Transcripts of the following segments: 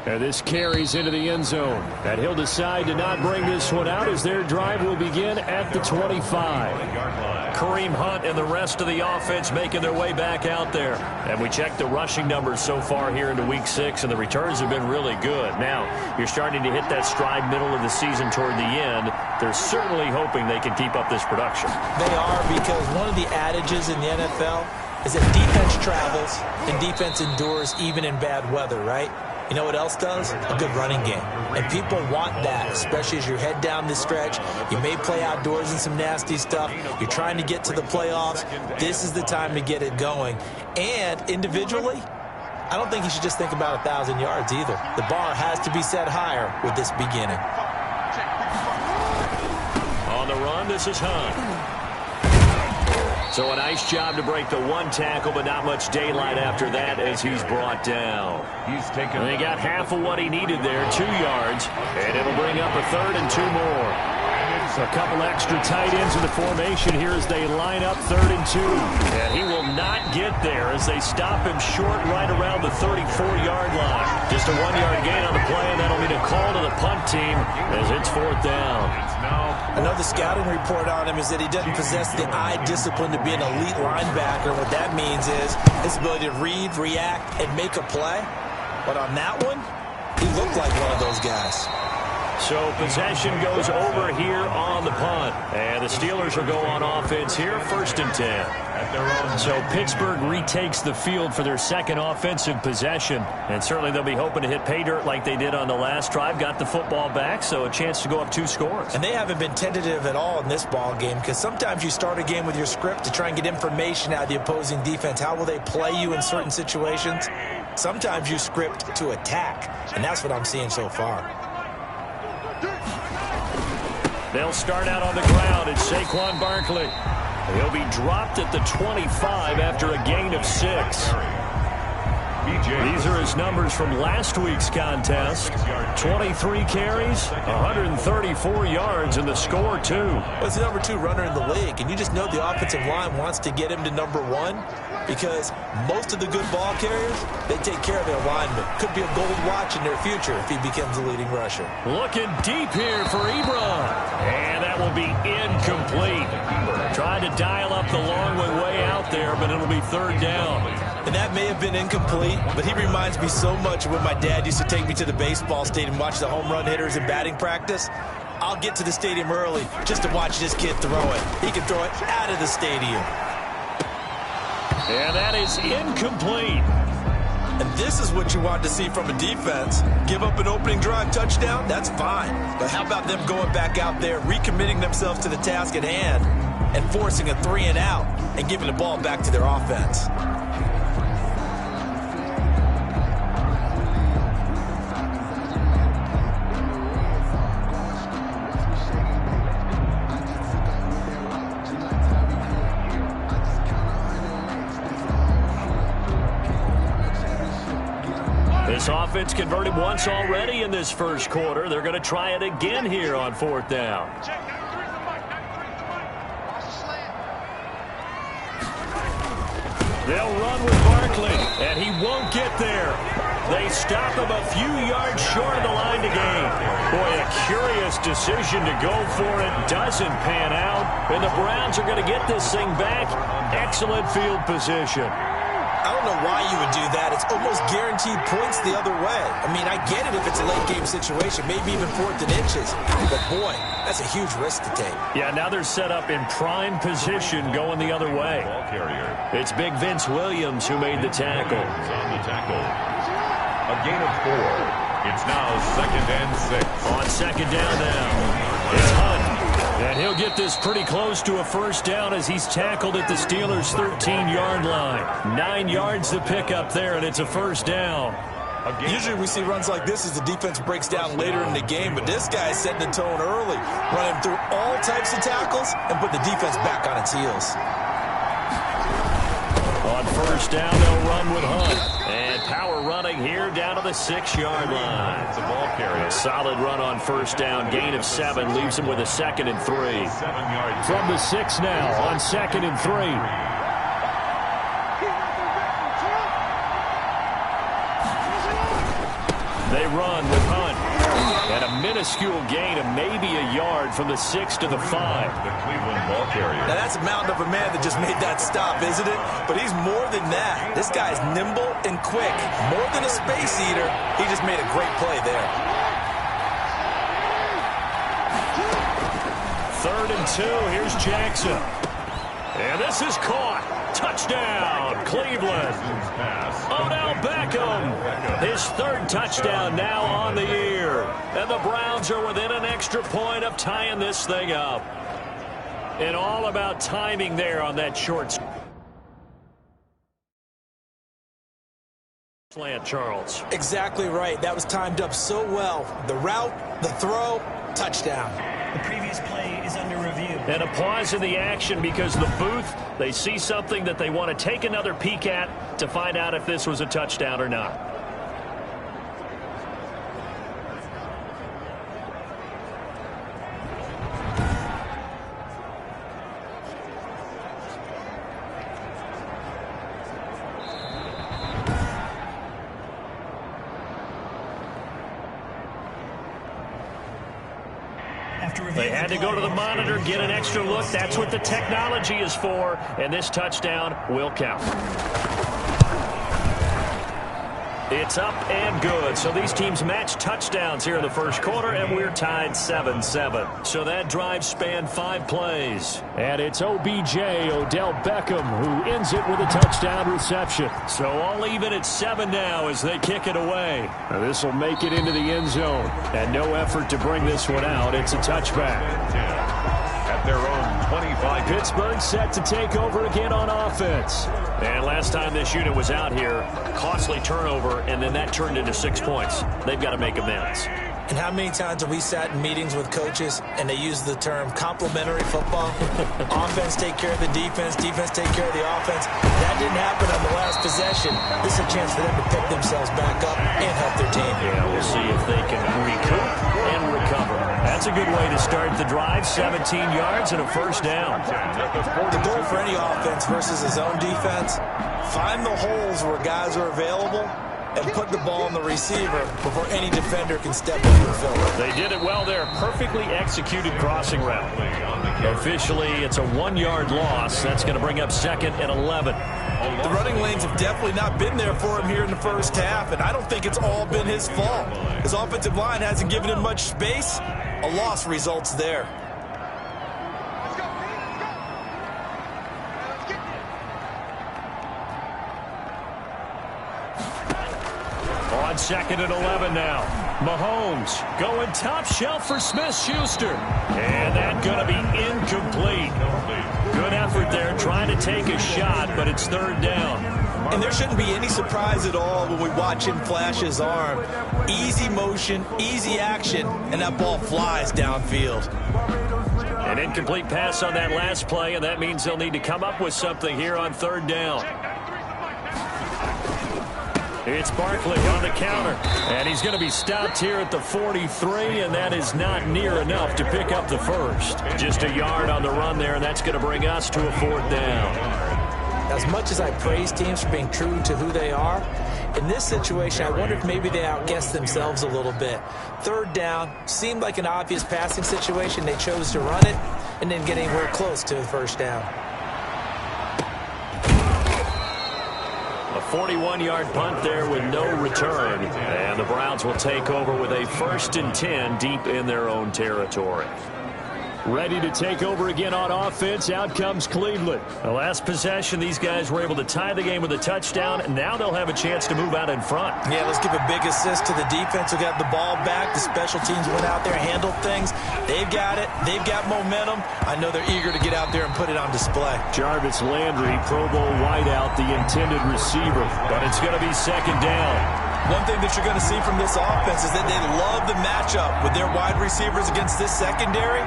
And this carries into the end zone. And he'll decide to not bring this one out as their drive will begin at the 25. Kareem Hunt and the rest of the offense making their way back out there. And we checked the rushing numbers so far here into Week 6, and the returns have been really good. Now, you're starting to hit that stride middle of the season toward the end. They're certainly hoping they can keep up this production. They are, because one of the adages in the NFL is that defense travels and defense endures even in bad weather, right? You know what else does? A good running game. And people want that, especially as you head down this stretch. You may play outdoors in some nasty stuff. You're trying to get to the playoffs. This is the time to get it going. And individually, I don't think you should just think about 1,000 yards either. The bar has to be set higher with this beginning. On the run, this is Hunt. So a nice job to break the one tackle, but not much daylight after that as he's brought down. And they got half of what he needed there, 2 yards, and it'll bring up a 3rd and 2 more. A couple extra tight ends in the formation here as they line up 3rd and 2. And he will not get there as they stop him short right around the 34-yard line. Just a 1-yard gain on the play, and that'll mean a call to the punt team as it's 4th down. I know the scouting report on him is that he doesn't possess the eye discipline to be an elite linebacker. What that means is his ability to read, react, and make a play. But on that one, he looked like one of those guys. So possession goes over here on the punt. And the Steelers will go on offense here, 1st and 10. So Pittsburgh retakes the field for their second offensive possession. And certainly they'll be hoping to hit pay dirt like they did on the last drive. Got the football back, so a chance to go up 2 scores. And they haven't been tentative at all in this ball game, because sometimes you start a game with your script to try and get information out of the opposing defense. How will they play you in certain situations? Sometimes you script to attack, and that's what I'm seeing so far. They'll start out on the ground. It's Saquon Barkley. He'll be dropped at the 25 after a gain of 6. These are his numbers from last week's contest. 23 carries, 134 yards, and the score, too. Well, he's the number 2 runner in the league, and you just know the offensive line wants to get him to number 1, because most of the good ball carriers, they take care of their linemen. Could be a gold watch in their future if he becomes the leading rusher. Looking deep here for Brim. And that will be incomplete. Tried to dial up the long way out there, but it'll be 3rd down. And that may have been incomplete, but he reminds me so much of when my dad used to take me to the baseball stadium and watch the home run hitters in batting practice. I'll get to the stadium early just to watch this kid throw it. He can throw it out of the stadium. And that is incomplete. And this is what you want to see from a defense. Give up an opening drive touchdown, that's fine. But how about them going back out there, recommitting themselves to the task at hand, and forcing a 3 and out and giving the ball back to their offense? This offense converted once already in this first quarter. They're going to try it again here on 4th down. They'll run with Barkley, and he won't get there. They stop him a few yards short of the line to gain. Boy, a curious decision to go for it. Doesn't pan out, and the Browns are going to get this thing back. Excellent field position. I don't know why you would do that. It's almost guaranteed points the other way. I mean, I get it if it's a late-game situation, maybe even 4th and inches. But, boy, that's a huge risk to take. Yeah, now they're set up in prime position going the other way. It's Big Vince Williams who made the tackle. A gain of 4. It's now 2nd and 6. On 2nd down now, it's Hunt. And he'll get this pretty close to a 1st down as he's tackled at the Steelers' 13-yard line. 9 yards to pick up there, and it's a 1st down. Usually we see runs like this as the defense breaks down later in the game, but this guy is setting the tone early, running through all types of tackles and putting the defense back on its heels. On 1st down, they'll run with Hunt. And power running here down to the 6-yard line. It's a ball carrier. Solid run on 1st down. Gain of 7 leaves him with a 2nd and 3. 7 yards. From the 6 now on 2nd and 3. They run with Hunt. And a minuscule gain of maybe a yard from the 6 to the 5. The Cleveland ball carrier. Now, that's a mountain of a man that just made that stop, isn't it? But he's more than that. This guy's nimble and quick. More than a space eater, he just made a great play there. 3rd and 2. Here's Jackson. And this is caught. Touchdown, Cleveland. Odell Beckham. His 3rd touchdown now on the year. And the Browns are within an extra point of tying this thing up. And all about timing there on that short slant, Charles. Exactly right. That was timed up so well. The route, the throw, touchdown. The previous play is under review. And a pause in the action because the booth, they see something that they want to take another peek at to find out if this was a touchdown or not. They had to go to the monitor, get an extra look. That's what the technology is for, and this touchdown will count. It's up and good. So these teams match touchdowns here in the first quarter, and we're tied 7-7. So that drive spanned 5 plays. And it's OBJ, Odell Beckham, who ends it with a touchdown reception. So all even at 7 now as they kick it away. Now this will make it into the end zone. And no effort to bring this one out. It's a touchback. At their own 25. Pittsburgh set to take over again on offense. And last time this unit was out here, costly turnover, and then that turned into 6 points. They've got to make amends. And how many times have we sat in meetings with coaches and they use the term complementary football? Offense take care of the defense, defense take care of the offense. That didn't happen on the last possession. This is a chance for them to pick themselves back up and help their team. Yeah, we'll see if they can recoup and recover. That's a good way to start the drive. 17 yards and a first down. The goal for any offense versus his own defense, find the holes where guys are available and put the ball on the receiver before any defender can step in and fill it. They did it well there. Perfectly executed crossing route. Officially, it's a 1-yard loss. That's going to bring up 2nd and 11. The running lanes have definitely not been there for him here in the first half, and I don't think it's all been his fault. His offensive line hasn't given him much space. A loss results there. On 2nd and 11 now. Mahomes going top shelf for Smith-Schuster. And that's going to be incomplete. Good effort there trying to take a shot, but it's 3rd down. And there shouldn't be any surprise at all when we watch him flash his arm. Easy motion, easy action, and that ball flies downfield. An incomplete pass on that last play, and that means they'll need to come up with something here on 3rd down. It's Barkley on the counter, and he's going to be stopped here at the 43, and that is not near enough to pick up the first. Just a yard on the run there, and that's going to bring us to a 4th down. As much as I praise teams for being true to who they are, in this situation, I wonder if maybe they outguessed themselves a little bit. 3rd down seemed like an obvious passing situation. They chose to run it and didn't get anywhere close to the first down. A 41-yard punt there with no return. And the Browns will take over with a 1st and 10 deep in their own territory. Ready to take over again on offense. Out comes Cleveland. The last possession, these guys were able to tie the game with a touchdown. Now they'll have a chance to move out in front. Yeah, let's give a big assist to the defense who got the ball back. The special teams went out there, handled things. They've got it. They've got momentum. I know they're eager to get out there and put it on display. Jarvis Landry, Pro Bowl wideout, the intended receiver. But it's going to be 2nd down. One thing that you're going to see from this offense is that they love the matchup with their wide receivers against this secondary.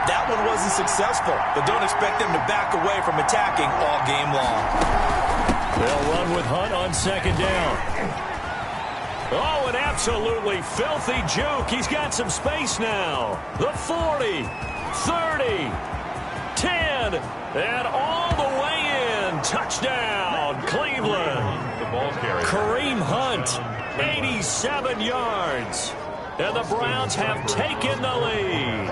That one wasn't successful, but don't expect them to back away from attacking all game long. They'll run with Hunt on 2nd down. Oh, an absolutely filthy juke. He's got some space now. The 40, 30, 10, and all the way in. And touchdown, Cleveland. The ball carrier. Kareem Hunt, 87 yards. And the Browns have taken the lead.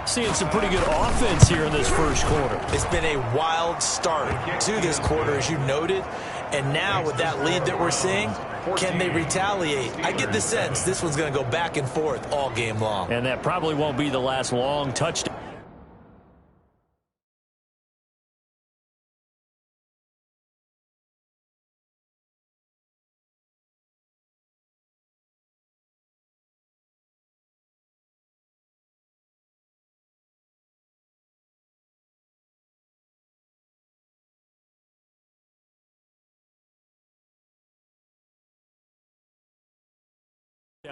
Seeing some pretty good offense here in this first quarter. It's been a wild start to this quarter, as you noted. And now with that lead that we're seeing, can they retaliate? I get the sense this one's going to go back and forth all game long. And that probably won't be the last long touchdown.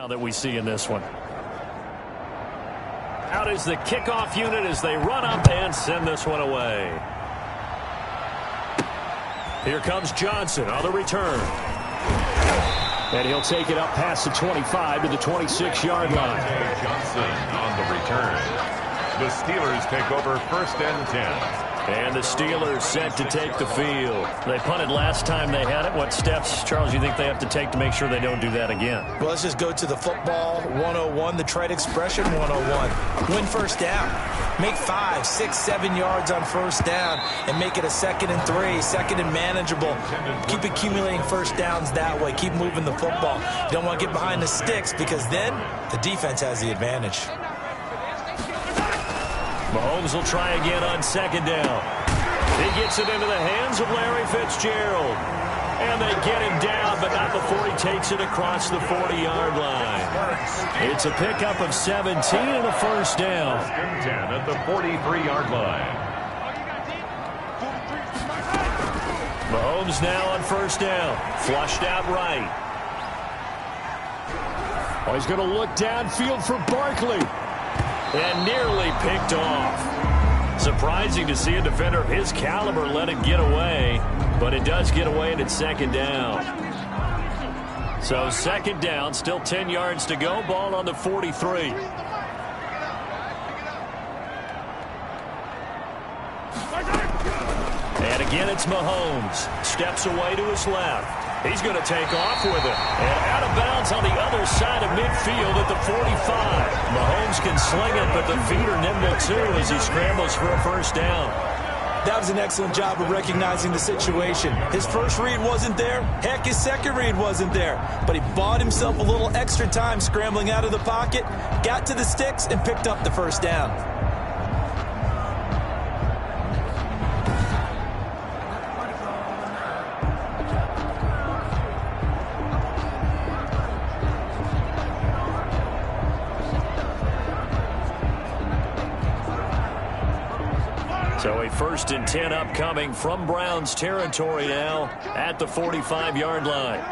That we see in this one. Out is the kickoff unit as they run up and send this one away. Here comes Johnson on the return. And he'll take it up past the 25 to the 26-yard line. Johnson on the return. The Steelers take over 1st and 10. And the Steelers set to take the field. They punted last time they had it. What steps, Charles, you think they have to take to make sure they don't do that again? Well, let's just go to the football 101, the trade expression 101. Win first down. Make 5, 6, 7 yards on first down and make it a 2nd and 3, 2nd and manageable. Keep accumulating first downs that way. Keep moving the football. You don't want to get behind the sticks because then the defense has the advantage. Mahomes will try again on 2nd down. He gets it into the hands of Larry Fitzgerald. And they get him down, but not before he takes it across the 40-yard line. It's a pickup of 17 and a first down. 10 at the 43-yard line. Mahomes now on first down. Flushed out right. Oh, he's going to look downfield for Barkley. And nearly picked off. Surprising to see a defender of his caliber let it get away, but it does get away and it's 2nd down. So 2nd down, still 10 yards to go, ball on the 43. And again it's Mahomes. Steps away to his left. He's going to take off with it. And out of bounds on the other side of midfield at the 45. Mahomes can sling it, but the feet are nimble too as he scrambles for a first down. That was an excellent job of recognizing the situation. His first read wasn't there. Heck, his second read wasn't there. But he bought himself a little extra time scrambling out of the pocket, got to the sticks, and picked up the first down. So a 1st and 10 upcoming from Browns territory now at the 45-yard line.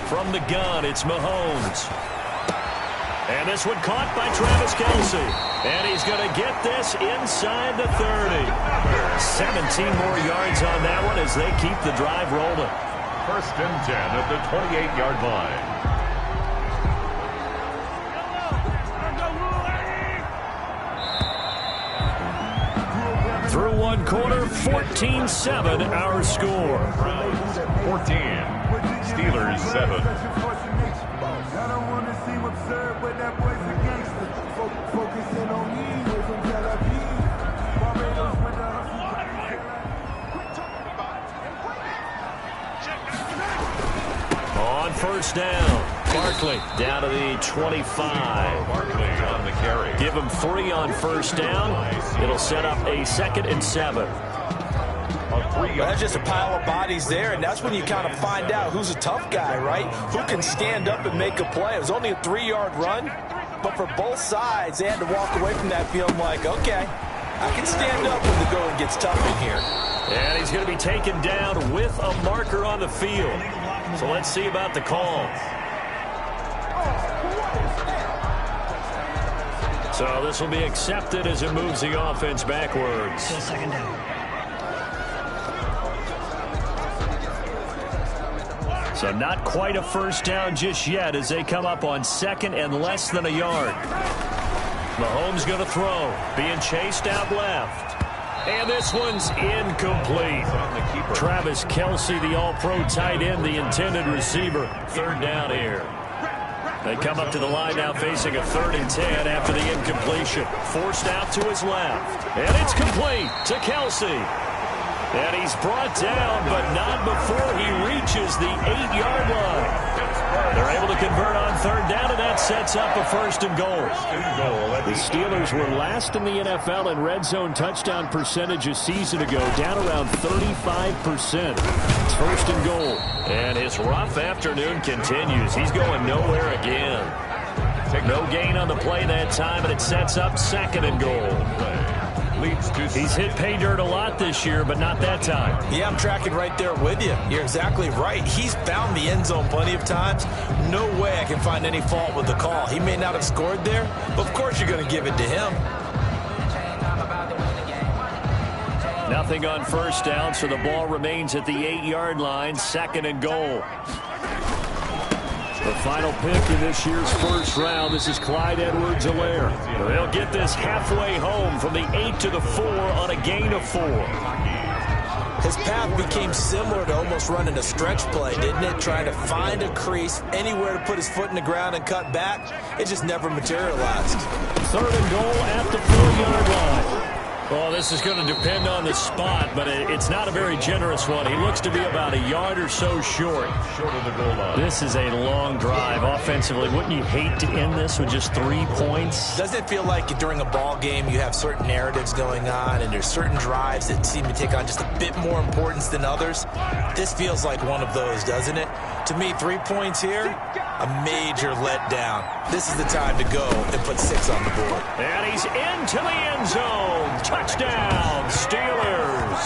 From the gun, it's Mahomes. And this one caught by Travis Kelce. And he's going to get this inside the 30. 17 more yards on that one as they keep the drive rolling. 1st and 10 at the 28-yard line. Through one quarter, 14-7 our score. 14, Steelers 7. On first down, Barkley down to the 25. Barkley on the carry. Give him 3 on first down. It'll set up a 2nd and 7. That's just a pile of bodies there, and that's when you kind of find out who's a tough guy, right? Who can stand up and make a play. It was only a 3-yard run, but for both sides, they had to walk away from that feeling like, okay, I can stand up when the going gets tough in here. And he's going to be taken down with a marker on the field. So let's see about the call. So this will be accepted as it moves the offense backwards. Still 2nd down. So not quite a first down just yet as they come up on 2nd and less than a yard. Mahomes going to throw. Being chased out left. And this one's incomplete. Travis Kelce, the all-pro tight end, the intended receiver. Third down here. They come up to the line now facing a 3rd and 10 after the incompletion. Forced out to his left. And it's complete to Kelce. And he's brought down, but not before he reaches the 8-yard line. They're able to convert on 3rd down, and that sets up a 1st and goal. The Steelers were last in the NFL in red zone touchdown percentage a season ago, down around 35%. It's 1st and goal. And his rough afternoon continues. He's going nowhere again. No gain on the play that time, and it sets up 2nd and goal. He's hit pay dirt a lot this year, but not that time. Yeah, I'm tracking right there with you. You're exactly right. He's found the end zone plenty of times. No way I can find any fault with the call. He may not have scored there, but of course you're going to give it to him. Nothing on 1st down, so the ball remains at the 8-yard line, 2nd and goal. The final pick in this year's 1st round. This is Clyde Edwards-Helaire. They'll get this halfway home from the 8 to the 4 on a gain of 4. His path became similar to almost running a stretch play, didn't it? Trying to find a crease, anywhere to put his foot in the ground and cut back. It just never materialized. 3rd and goal at the 4-yard line. Well, this is going to depend on the spot, but it's not a very generous one. He looks to be about a yard or so short. Short of the goal line. This is a long drive offensively. Wouldn't you hate to end this with just 3 points? Doesn't it feel like during a ball game you have certain narratives going on and there's certain drives that seem to take on just a bit more importance than others? This feels like one of those, doesn't it? To me, 3 points here, a major letdown. This is the time to go and put 6 on the board. And he's into the end zone. Touchdown, Steelers.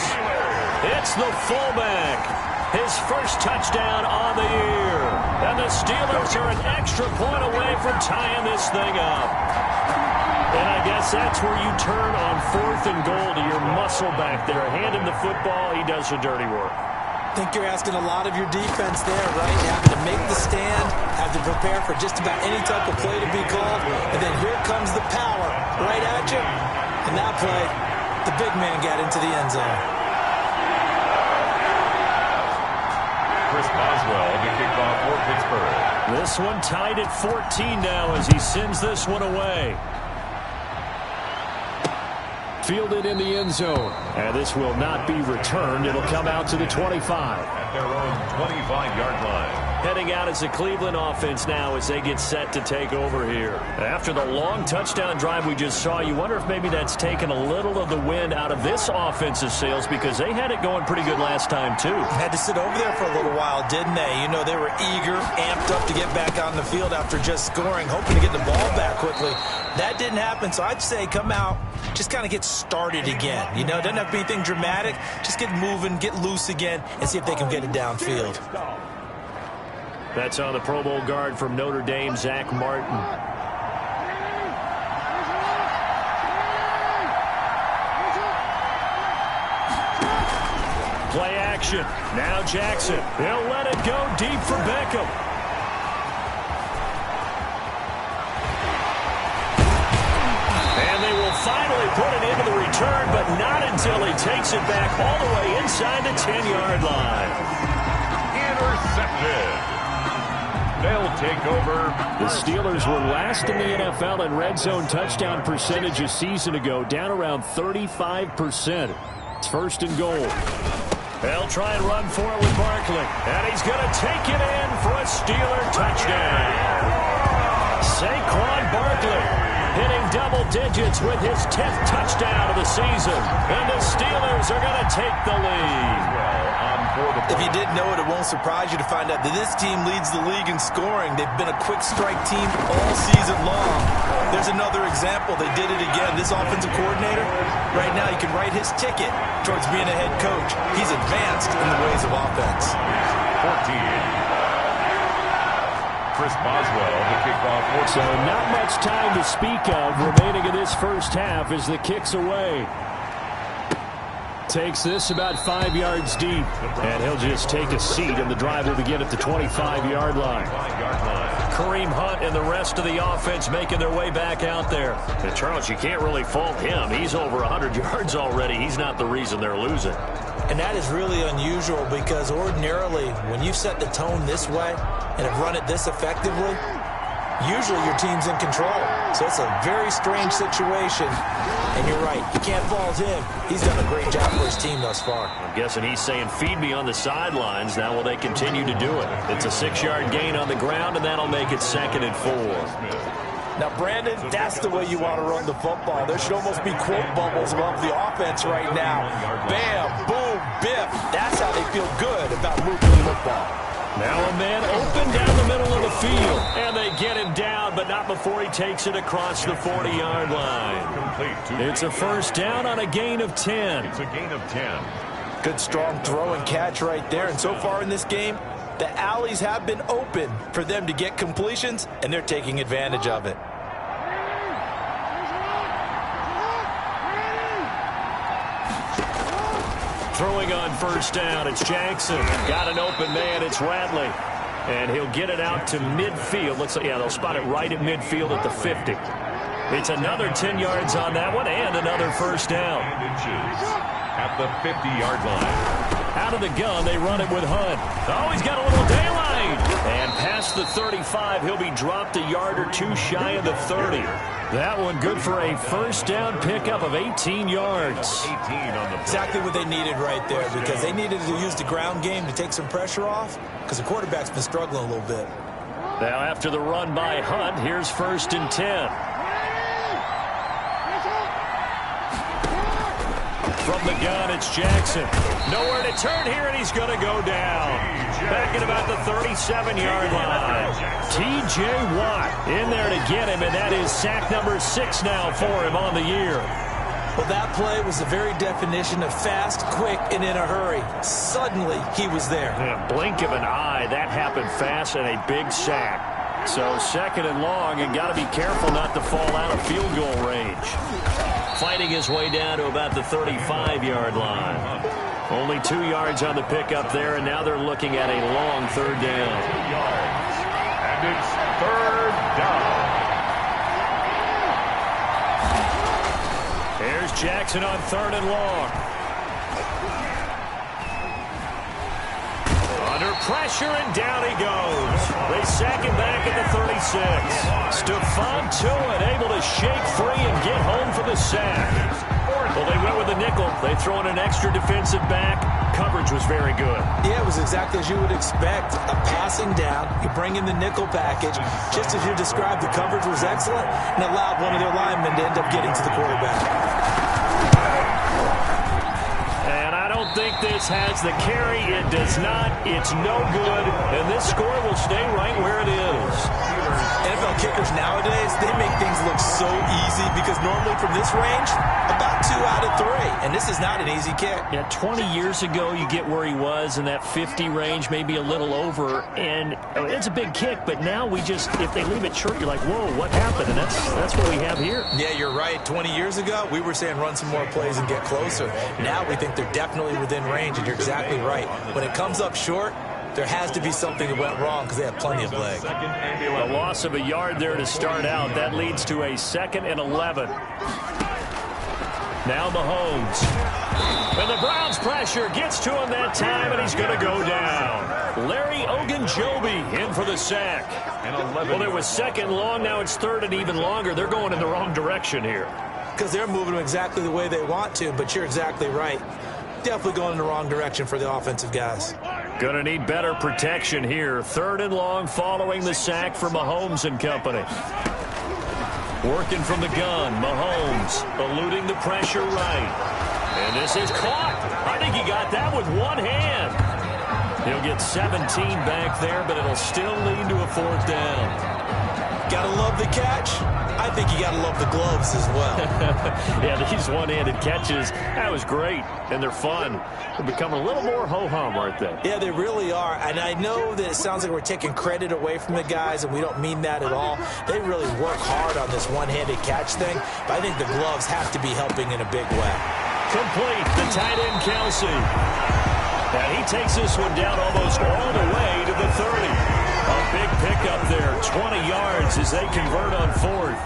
It's the fullback. His first touchdown on the year. And the Steelers are an extra point away from tying this thing up. And I guess that's where you turn on 4th and goal to your muscle back there. Hand him the football. He does the dirty work. I think you're asking a lot of your defense there, right? Having to make the stand, have to prepare for just about any type of play to be called, and then here comes the power right at you. And that play, the big man got into the end zone. Chris Boswell, the kickoff for Pittsburgh. This one tied at 14 now as he sends this one away. Fielded in the end zone. And this will not be returned. It'll come out to the 25. At their own 25-yard line. Heading out as the Cleveland offense now as they get set to take over here. After the long touchdown drive we just saw, you wonder if maybe that's taken a little of the wind out of this offensive sails because they had it going pretty good last time too. Had to sit over there for a little while, didn't they? You know, they were eager, amped up to get back on the field after just scoring, hoping to get the ball back quickly. That didn't happen, so I'd say come out, just kind of get started again. You know, it doesn't have to be anything dramatic. Just get moving, get loose again, and see if they can get it downfield. That's on the Pro Bowl guard from Notre Dame, Zach Martin. Play action. Now Jackson. He'll let it go deep for Beckham. And they will finally put it into the return, but not until he takes it back all the way inside the 10-yard line. Intercepted. They'll take over. The Steelers were last in the NFL in red zone touchdown percentage a season ago, down around 35%. It's 1st and goal. They'll try and run for it with Barkley. And he's going to take it in for a Steeler touchdown. Saquon Barkley hitting double digits with his 10th touchdown of the season. And the Steelers are going to take the lead. If you didn't know it, it won't surprise you to find out that this team leads the league in scoring. They've been a quick strike team all season long. There's another example. They did it again. This offensive coordinator, right now, you can write his ticket towards being a head coach. He's advanced in the ways of offense. 14. Chris Boswell, the kickoff. So not much time to speak of remaining in this first half as the kick's away. Takes this about 5 yards deep, and he'll just take a seat, and the drive will begin at the 25-yard line. Kareem Hunt and the rest of the offense making their way back out there. And Charles, you can't really fault him. He's over 100 yards already. He's not the reason they're losing. And that is really unusual because ordinarily when you set the tone this way and have run it this effectively, usually your team's in control. So it's a very strange situation. And you're right, you can't fault him. He's done a great job for his team thus far. I'm guessing he's saying, feed me on the sidelines. Now will they continue to do it? It's a 6-yard gain on the ground, and that'll make it 2nd and 4. Now, Brandon, that's the way you want to run the football. There should almost be quote bubbles above the offense right now. Bam, boom, biff. That's how they feel good about moving the football. Now a man open down the middle of the field. And they get him down, but not before he takes it across the 40-yard line. It's a first down on a gain of 10. It's a gain of 10. Good strong throw and catch right there. And so far in this game, the alleys have been open for them to get completions, and they're taking advantage of it. Throwing on first down, it's Jackson. Got an open man, it's Radley. And he'll get it out to midfield. Looks like, yeah, they'll spot it right at midfield at the 50. It's another 10 yards on that one and another first down. At the 50-yard line. Out of the gun, they run it with Hunt. Oh, he's got a little daylight. And past the 35, he'll be dropped a yard or two shy of the 30. That one good for a first down pickup of 18 yards. Exactly what they needed right there, because they needed to use the ground game to take some pressure off, because the quarterback's been struggling a little bit. Now after the run by Hunt, here's 1st and 10. From the gun, it's Jackson. Nowhere to turn here, and he's going to go down. Back at about the 37-yard line. T.J. Watt in there to get him, and that is sack number 6 now for him on the year. Well, that play was the very definition of fast, quick, and in a hurry. Suddenly, he was there. Yeah, blink of an eye, that happened fast, and a big sack. So 2nd and long, you got to be careful not to fall out of field goal range. Fighting his way down to about the 35-yard line. Only 2 yards on the pickup there, and now they're looking at a long 3rd down. And it's 3rd down. Here's Jackson on 3rd and long. Under pressure, and down he goes. They sack him back at the 36. Stephon Tuitt able to shake free and get home for the sack. Well, they went with the nickel. They throw in an extra defensive back. Coverage was very good. Yeah, it was exactly as you would expect. A passing down, you bring in the nickel package. Just as you described, the coverage was excellent and allowed one of their linemen to end up getting to the quarterback. And I don't think this has the carry. It does not. It's no good. And this score will stay right where it is. NFL kickers nowadays, they make things look so easy because normally from this range, about 2 out of 3. And this is not an easy kick. Yeah, 20 years ago, you get where he was in that 50 range, maybe a little over. And it's a big kick, but now we just, if they leave it short, you're like, whoa, what happened? And that's what we have here. Yeah, you're right. 20 years ago, we were saying run some more plays and get closer. Now we think they're definitely within range, and you're exactly right. When it comes up short, there has to be something that went wrong because they have plenty of leg. A loss of a yard there to start out. That leads to a 2nd and 11. Now Mahomes. And the Browns pressure gets to him that time, and he's going to go down. Larry Ogunjobi in for the sack. Well, it was 2nd long. Now it's 3rd and even longer. They're going in the wrong direction here. Because they're moving exactly the way they want to, but you're exactly right. Definitely going in the wrong direction for the offensive guys. Going to need better protection here. 3rd and long following the sack for Mahomes and company. Working from the gun, Mahomes eluding the pressure right. And this is caught. I think he got that with one hand. He'll get 17 back there, but it'll still lead to a 4th down. Gotta love the catch. I think you gotta love the gloves as well. Yeah, these one-handed catches, that was great, and they're fun. They're becoming a little more ho-hum, aren't they? Yeah, they really are, and I know that it sounds like we're taking credit away from the guys, and we don't mean that at all. They really work hard on this one-handed catch thing, but I think the gloves have to be helping in a big way. Complete, the tight end, Kelsey. And he takes this one down almost all the way to the 30. A big pickup there, 20 yards as they convert on fourth.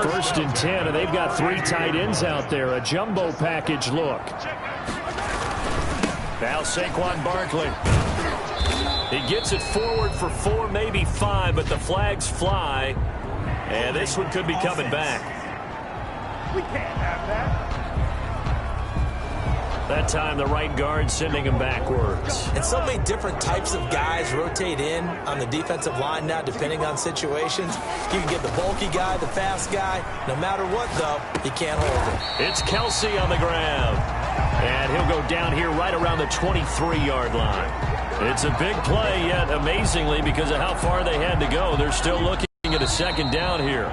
First and 10, and they've got 3 tight ends out there. A jumbo package look. Now Saquon Barkley. He gets it forward for 4, maybe 5, but the flags fly. And this one could be coming back. We can't have that. That time the right guard sending him backwards. And so many different types of guys rotate in on the defensive line now depending on situations. You can get the bulky guy, the fast guy. No matter what, though, you can't hold him. It's Kelsey on the ground. And he'll go down here right around the 23-yard line. It's a big play, yet amazingly, because of how far they had to go, they're still looking at a second down here.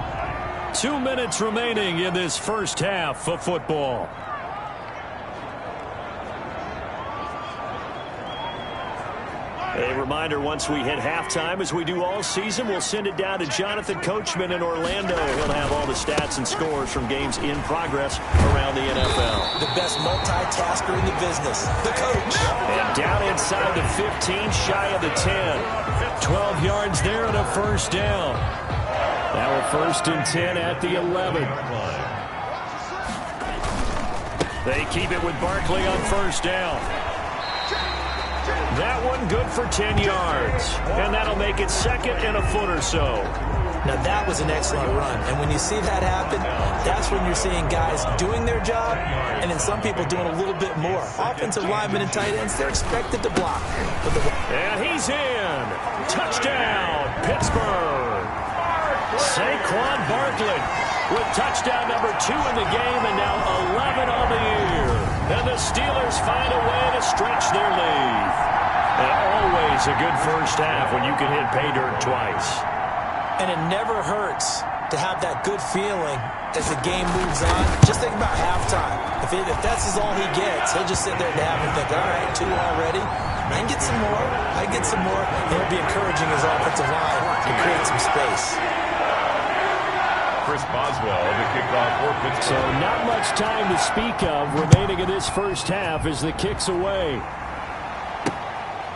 2 minutes remaining in this first half of football. A reminder, once we hit halftime, as we do all season, we'll send it down to Jonathan Coachman in Orlando. He'll have all the stats and scores from games in progress around the NFL. The best multitasker in the business, the coach. And down inside the 15, shy of the 10. 12 yards there and a first down. Now a first and 10 at the 11. They keep it with Barkley on first down. That one good for 10 yards. And that'll make it second and a foot or so. Now that was an excellent run. And when you see that happen, that's when you're seeing guys doing their job and then some people doing a little bit more. Offensive linemen and tight ends, they're expected to block. And he's in. Touchdown, Pittsburgh. Saquon Barkley with touchdown number 2 in the game and now 11 on the year. And the Steelers find a way to stretch their lead. And always a good first half when you can hit pay dirt twice. And it never hurts to have that good feeling as the game moves on. Just think about halftime. If that's all he gets, he'll just sit there and have and think, all right, 2 already. I can get some more. I can get some more. And he'll be encouraging his offensive line to create some space. Chris Boswell, the kickoff for Pittsburgh. So not much time to speak of remaining in this first half as the kick's away.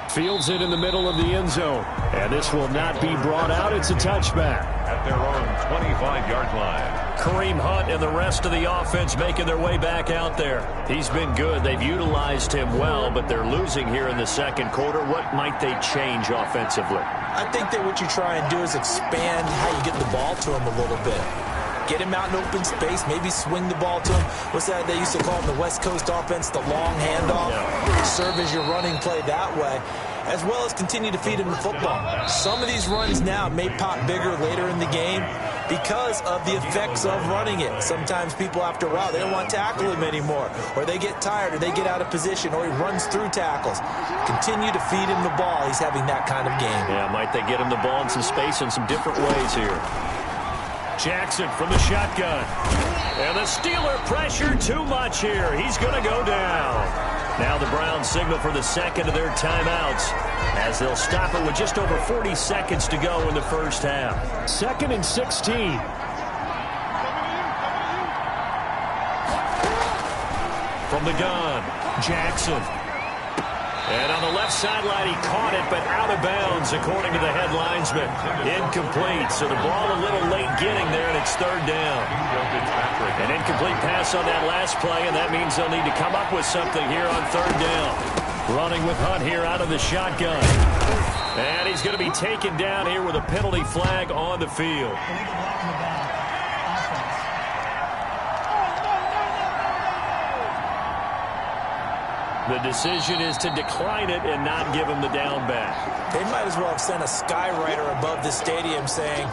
Fields it in the middle of the end zone. And this will not be brought out. It's a touchback. At their own 25-yard line. Kareem Hunt and the rest of the offense making their way back out there. He's been good. They've utilized him well, but they're losing here in the second quarter. What might they change offensively? I think that what you try and do is expand how you get the ball to him a little bit. Get him out in open space, maybe swing the ball to him. What's that they used to call in the West Coast offense, the long handoff? Yeah. Serve as your running play that way, as well as continue to feed him the football. Some of these runs now may pop bigger later in the game because of the effects of running it. Sometimes people, after a while, they don't want to tackle him anymore, or they get tired, or they get out of position, or he runs through tackles. Continue to feed him the ball. He's having that kind of game. Yeah, might they get him the ball in some space in some different ways here. Jackson from the shotgun. And the Steeler pressure too much here. He's going to go down. Now the Browns signal for the second of their timeouts as they'll stop it with just over 40 seconds to go in the first half. 2nd and 16. From the gun, Jackson. And on the left sideline, he caught it, but out of bounds, according to the head linesman. Incomplete, so the ball a little late getting there, and it's third down. An incomplete pass on that last play, and that means they'll need to come up with something here on third down. Running with Hunt here out of the shotgun. And he's going to be taken down here with a penalty flag on the field. The decision is to decline it and not give him the down back. They might as well have sent a skywriter above the stadium saying,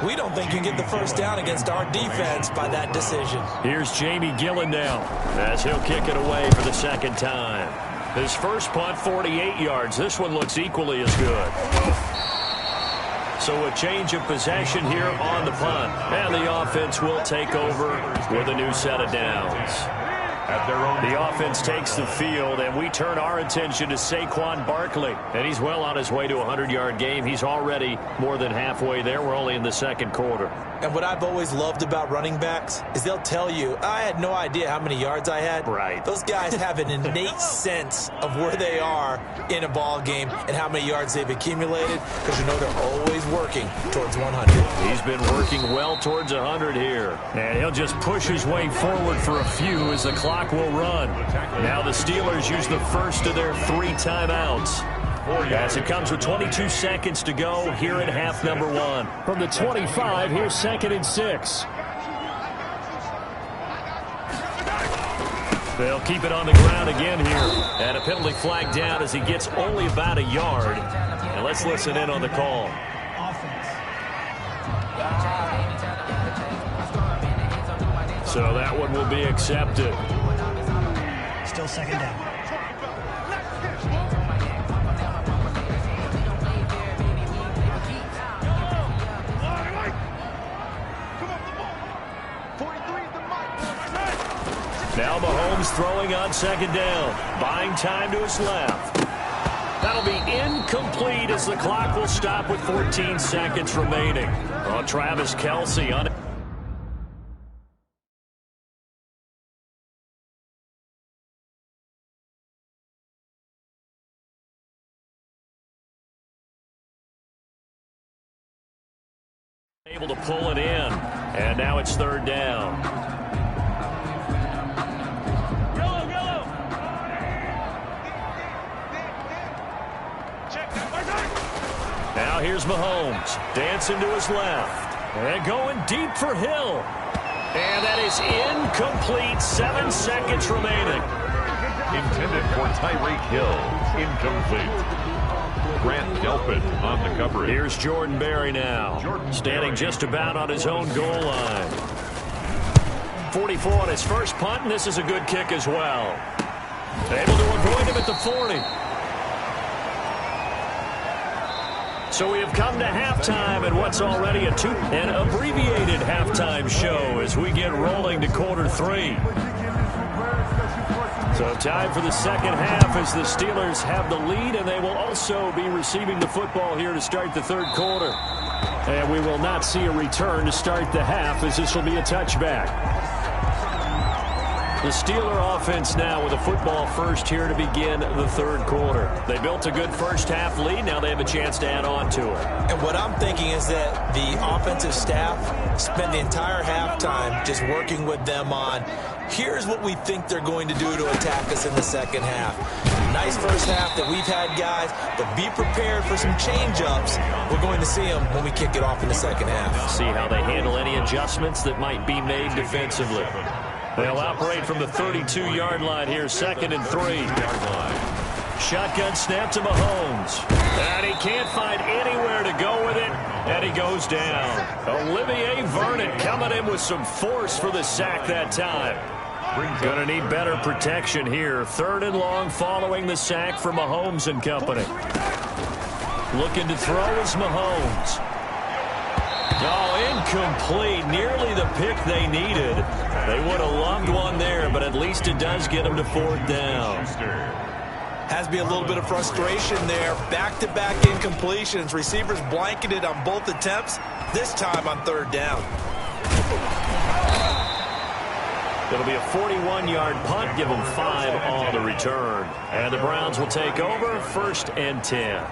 we don't think you can get the first down against our defense by that decision. Here's Jamie Gillen now as he'll kick it away for the second time. His first punt, 48 yards. This one looks equally as good. So a change of possession here on the punt. And the offense will take over with a new set of downs. at their own. The offense takes the field, and we turn our attention to Saquon Barkley. And he's well on his way to a 100-yard game. He's already more than halfway there. We're only in the second quarter. And what I've always loved about running backs is they'll tell you, I had no idea how many yards I had. Right. Those guys have an innate sense of where they are in a ball game and how many yards they've accumulated, because you know they're always working towards 100. He's been working well towards 100 here. And he'll just push his way forward for a few as the clock will run. Now the Steelers use the first of their 3 timeouts, as it comes with 22 seconds to go here at half number 1. From the 25, here's 2nd and 6. They'll keep it on the ground again here. And a penalty flag down as he gets only about a yard. And let's listen in on the call. So that one will be accepted. Still 2nd down. Now Mahomes throwing on 2nd down. Buying time to his left. That'll be incomplete as the clock will stop with 14 seconds remaining. On Travis Kelce on it. Able to pull it in. And now it's 3rd down. Now here's Mahomes, dancing to his left, and going deep for Hill. And that is incomplete, 7 seconds remaining. Intended for Tyreek Hill, incomplete. Grant Delpit on the coverage. Here's Jordan Berry now, standing just about on his own goal line. 44 on his first punt, and this is a good kick as well. Able to avoid him at the 40. So we have come to halftime and what's already an abbreviated halftime show as we get rolling to quarter 3. So time for the second half as the Steelers have the lead, and they will also be receiving the football here to start the 3rd quarter. And we will not see a return to start the half, as this will be a touchback. The Steeler offense now with a football first here to begin the 3rd quarter. They built a good first half lead. Now they have a chance to add on to it. And what I'm thinking is that the offensive staff spent the entire halftime just working with them on, here's what we think they're going to do to attack us in the second half. Nice first half that we've had, guys, but be prepared for some change-ups. We're going to see them when we kick it off in the second half. See how they handle any adjustments that might be made defensively. They'll operate from the 32-yard line here, 2nd and 3. Shotgun snap to Mahomes. And he can't find anywhere to go with it, and he goes down. Olivier Vernon coming in with some force for the sack that time. Going to need better protection here. 3rd and long following the sack for Mahomes and company. Looking to throw is Mahomes. Oh, incomplete. Nearly the pick they needed. They would have loved one there, but at least it does get them to 4th down. Has to be a little bit of frustration there. Back-to-back incompletions. Receivers blanketed on both attempts, this time on 3rd down. It'll be a 41-yard punt. Give them 5 on the return. And the Browns will take over, 1st and 10.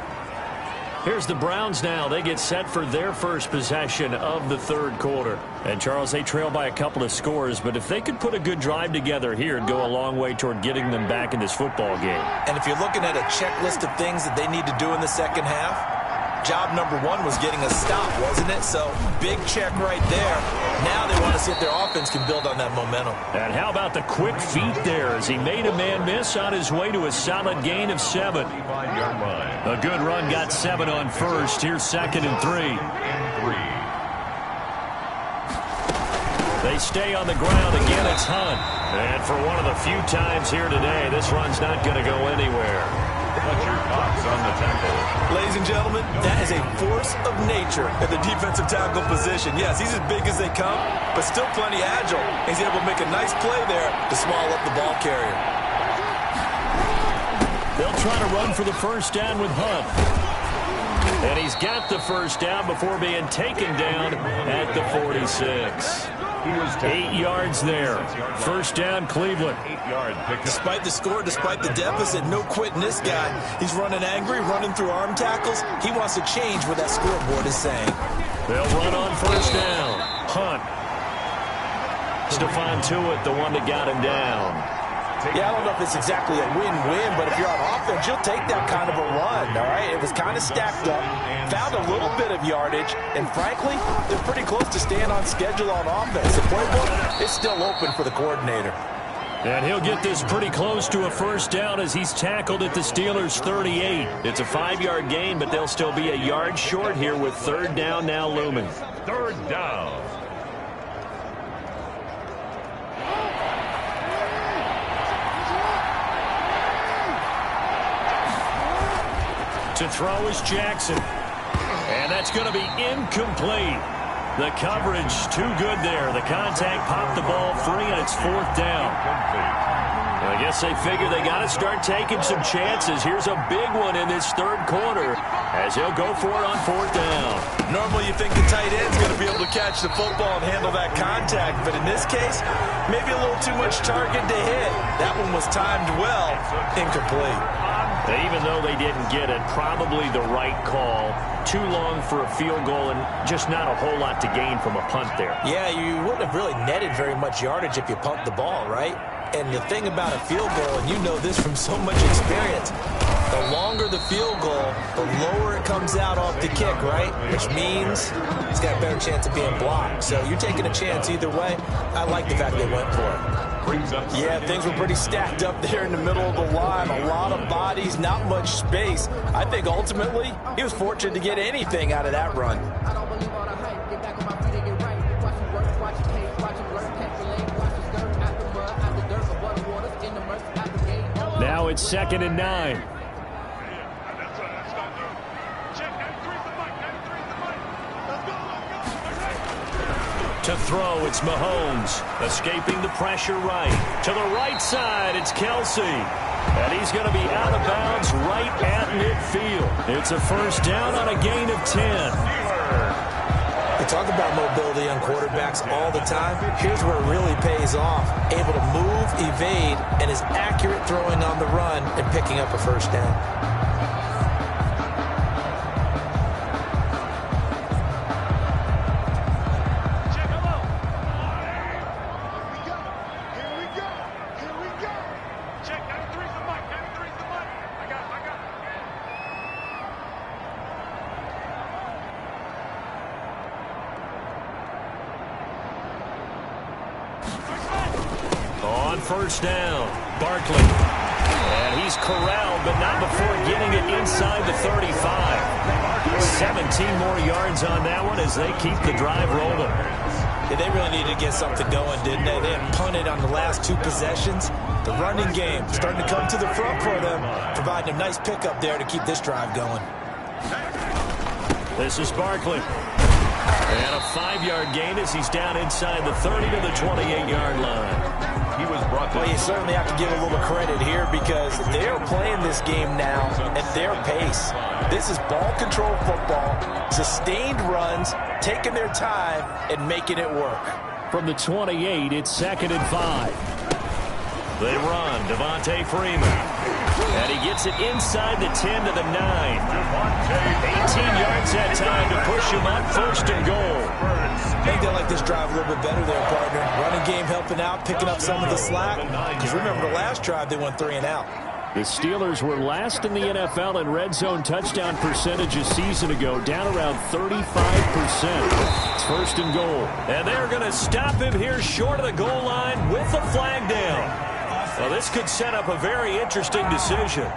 Here's the Browns now. They get set for their first possession of the 3rd quarter. And, Charles, they trail by a couple of scores, but if they could put a good drive together here, it'd go a long way toward getting them back in this football game. And if you're looking at a checklist of things that they need to do in the second half, job number 1 was getting a stop, wasn't it? So, big check right there. Now they want to see if their offense can build on that momentum. And how about the quick feet there as he made a man miss on his way to a solid gain of 7. A good run got 7 on first. Here's 2nd and 3. They stay on the ground. Again, it's Hunt. And for one of the few times here today, this run's not going to go anywhere. Fletcher Cox on the tackle. Ladies and gentlemen, that is a force of nature at the defensive tackle position. Yes, he's as big as they come, but still plenty agile. He's able to make a nice play there to swallow up the ball carrier. They'll try to run for the first down with Hunt. And he's got the first down before being taken down at the 46. 8 yards there. First down, Cleveland. 8-yard pickup. Despite the score, despite the deficit, no quitting this guy. He's running angry, running through arm tackles. He wants to change what that scoreboard is saying. They'll run on first down. Hunt. Stephon Tuitt, the one that got him down. Yeah, I don't know if it's exactly a win-win, but if you're on offense, you'll take that kind of a run, all right? It was kind of stacked up, found a little bit of yardage, and frankly, they're pretty close to staying on schedule on offense. The playbook is still open for the coordinator. And he'll get this pretty close to a first down as he's tackled at the Steelers' 38. It's a 5-yard gain, but they'll still be a yard short here with third down now looming. Third down. To throw is Jackson. And that's going to be incomplete. The coverage too good there. The contact popped the ball free, and it's fourth down. I guess they figure they got to start taking some chances. Here's a big one in this third quarter as he'll go for it on fourth down. Normally you think the tight end's going to be able to catch the football and handle that contact, but in this case, maybe a little too much target to hit. That one was timed well, incomplete. Even though they didn't get it, probably the right call. Too long for a field goal and just not a whole lot to gain from a punt there. Yeah, you wouldn't have really netted very much yardage if you pumped the ball, right? And the thing about a field goal, and you know this from so much experience, the longer the field goal, the lower it comes out off the kick, right? Which means it's got a better chance of being blocked. So you're taking a chance either way. I like the fact they went for it. Yeah, things were pretty stacked up there in the middle of the line. A lot of bodies, not much space. I think ultimately he was fortunate to get anything out of that run. Now it's 2nd and 9. To throw, it's Mahomes. Escaping the pressure right. To the right side, it's Kelsey. And he's going to be out of bounds right at midfield. It's a first down on a gain of 10. We talk about mobility on quarterbacks all the time. Here's where it really pays off. Able to move, evade, and is accurate throwing on the run and picking up a first down. First down, Barkley. And he's corralled, but not before getting it inside the 35. 17 more yards on that one as they keep the drive rolling. Yeah, they really needed to get something going, didn't they? They had punted on the last 2 possessions. The running game starting to come to the front for them, providing a nice pickup there to keep this drive going. This is Barkley. And a 5-yard gain as he's down inside the 30 to the 28-yard line. He was brought well, you certainly have to give a little credit here because they're playing this game now at their pace. This is ball control football, sustained runs, taking their time, and making it work. From the 28, it's 2nd and 5. They run, Devontae Freeman. And he gets it inside the 10 to the 9. 18 yards that time to push him up, 1st and goal. I think they like this drive a little bit better there, partner. Running game helping out, picking up some of the slack. Because remember the last drive, they went 3 and out. The Steelers were last in the NFL in red zone touchdown percentage a season ago, down around 35%. It's 1st and goal. And they're going to stop him here short of the goal line with the flag down. Well, this could set up a very interesting decision.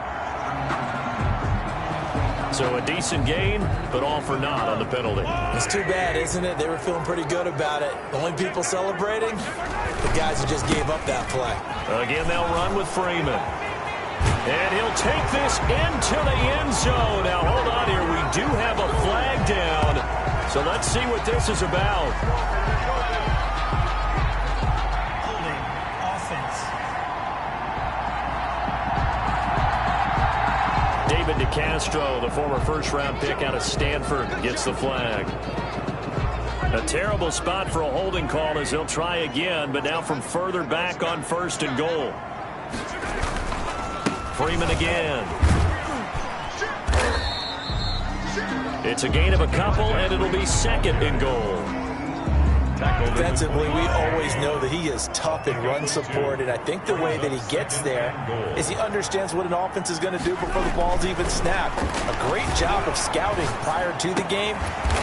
So a decent gain, but all for naught on the penalty. It's too bad, isn't it? They were feeling pretty good about it. The only people celebrating, the guys who just gave up that play. Again, they'll run with Freeman. And he'll take this into the end zone. Now, hold on here. We do have a flag down. So let's see what this is about. Holding offense. David DeCastro, the former first-round pick out of Stanford, gets the flag. A terrible spot for a holding call as he'll try again, but now from further back on 1st and goal. Freeman again. It's a gain of a couple, and it'll be 2nd and goal. Defensively, we always know that he is tough in run support, and I think the way that he gets there is he understands what an offense is going to do before the ball's even snapped. A great job of scouting prior to the game,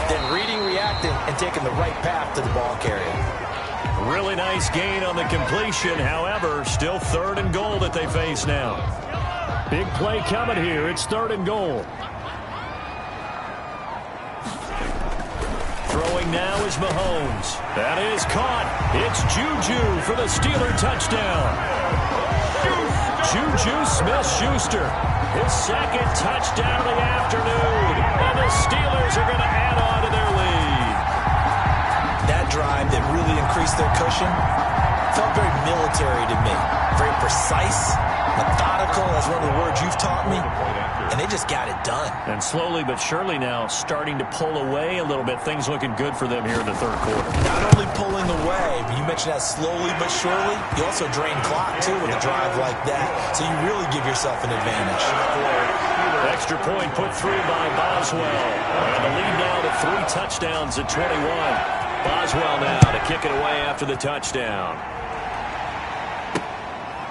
then reading, reacting, and taking the right path to the ball carrier. Really nice gain on the completion. However, still 3rd and goal that they face now. Big play coming here. It's 3rd and goal. Throwing now is Mahomes. That is caught. It's Juju for the Steeler touchdown. Juju Smith-Schuster, his 2nd touchdown of the afternoon. And the Steelers are going to add on to their lead. That drive that really increased their cushion felt very military to me. Very precise, methodical, that's one of the words you've taught me. And they just got it done. And slowly but surely now starting to pull away a little bit. Things looking good for them here in the 3rd quarter. Not only pulling away, but you mentioned that slowly but surely, you also drain clock too with a drive like that. So you really give yourself an advantage. Extra point put through by Boswell. And the lead now to 3 touchdowns at 21. Boswell now to kick it away after the touchdown.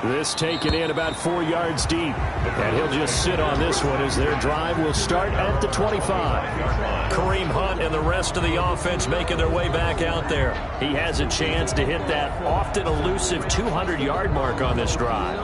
This taken in about 4 yards deep. And he'll just sit on this one as their drive will start at the 25. Kareem Hunt and the rest of the offense making their way back out there. He has a chance to hit that often elusive 200-yard mark on this drive.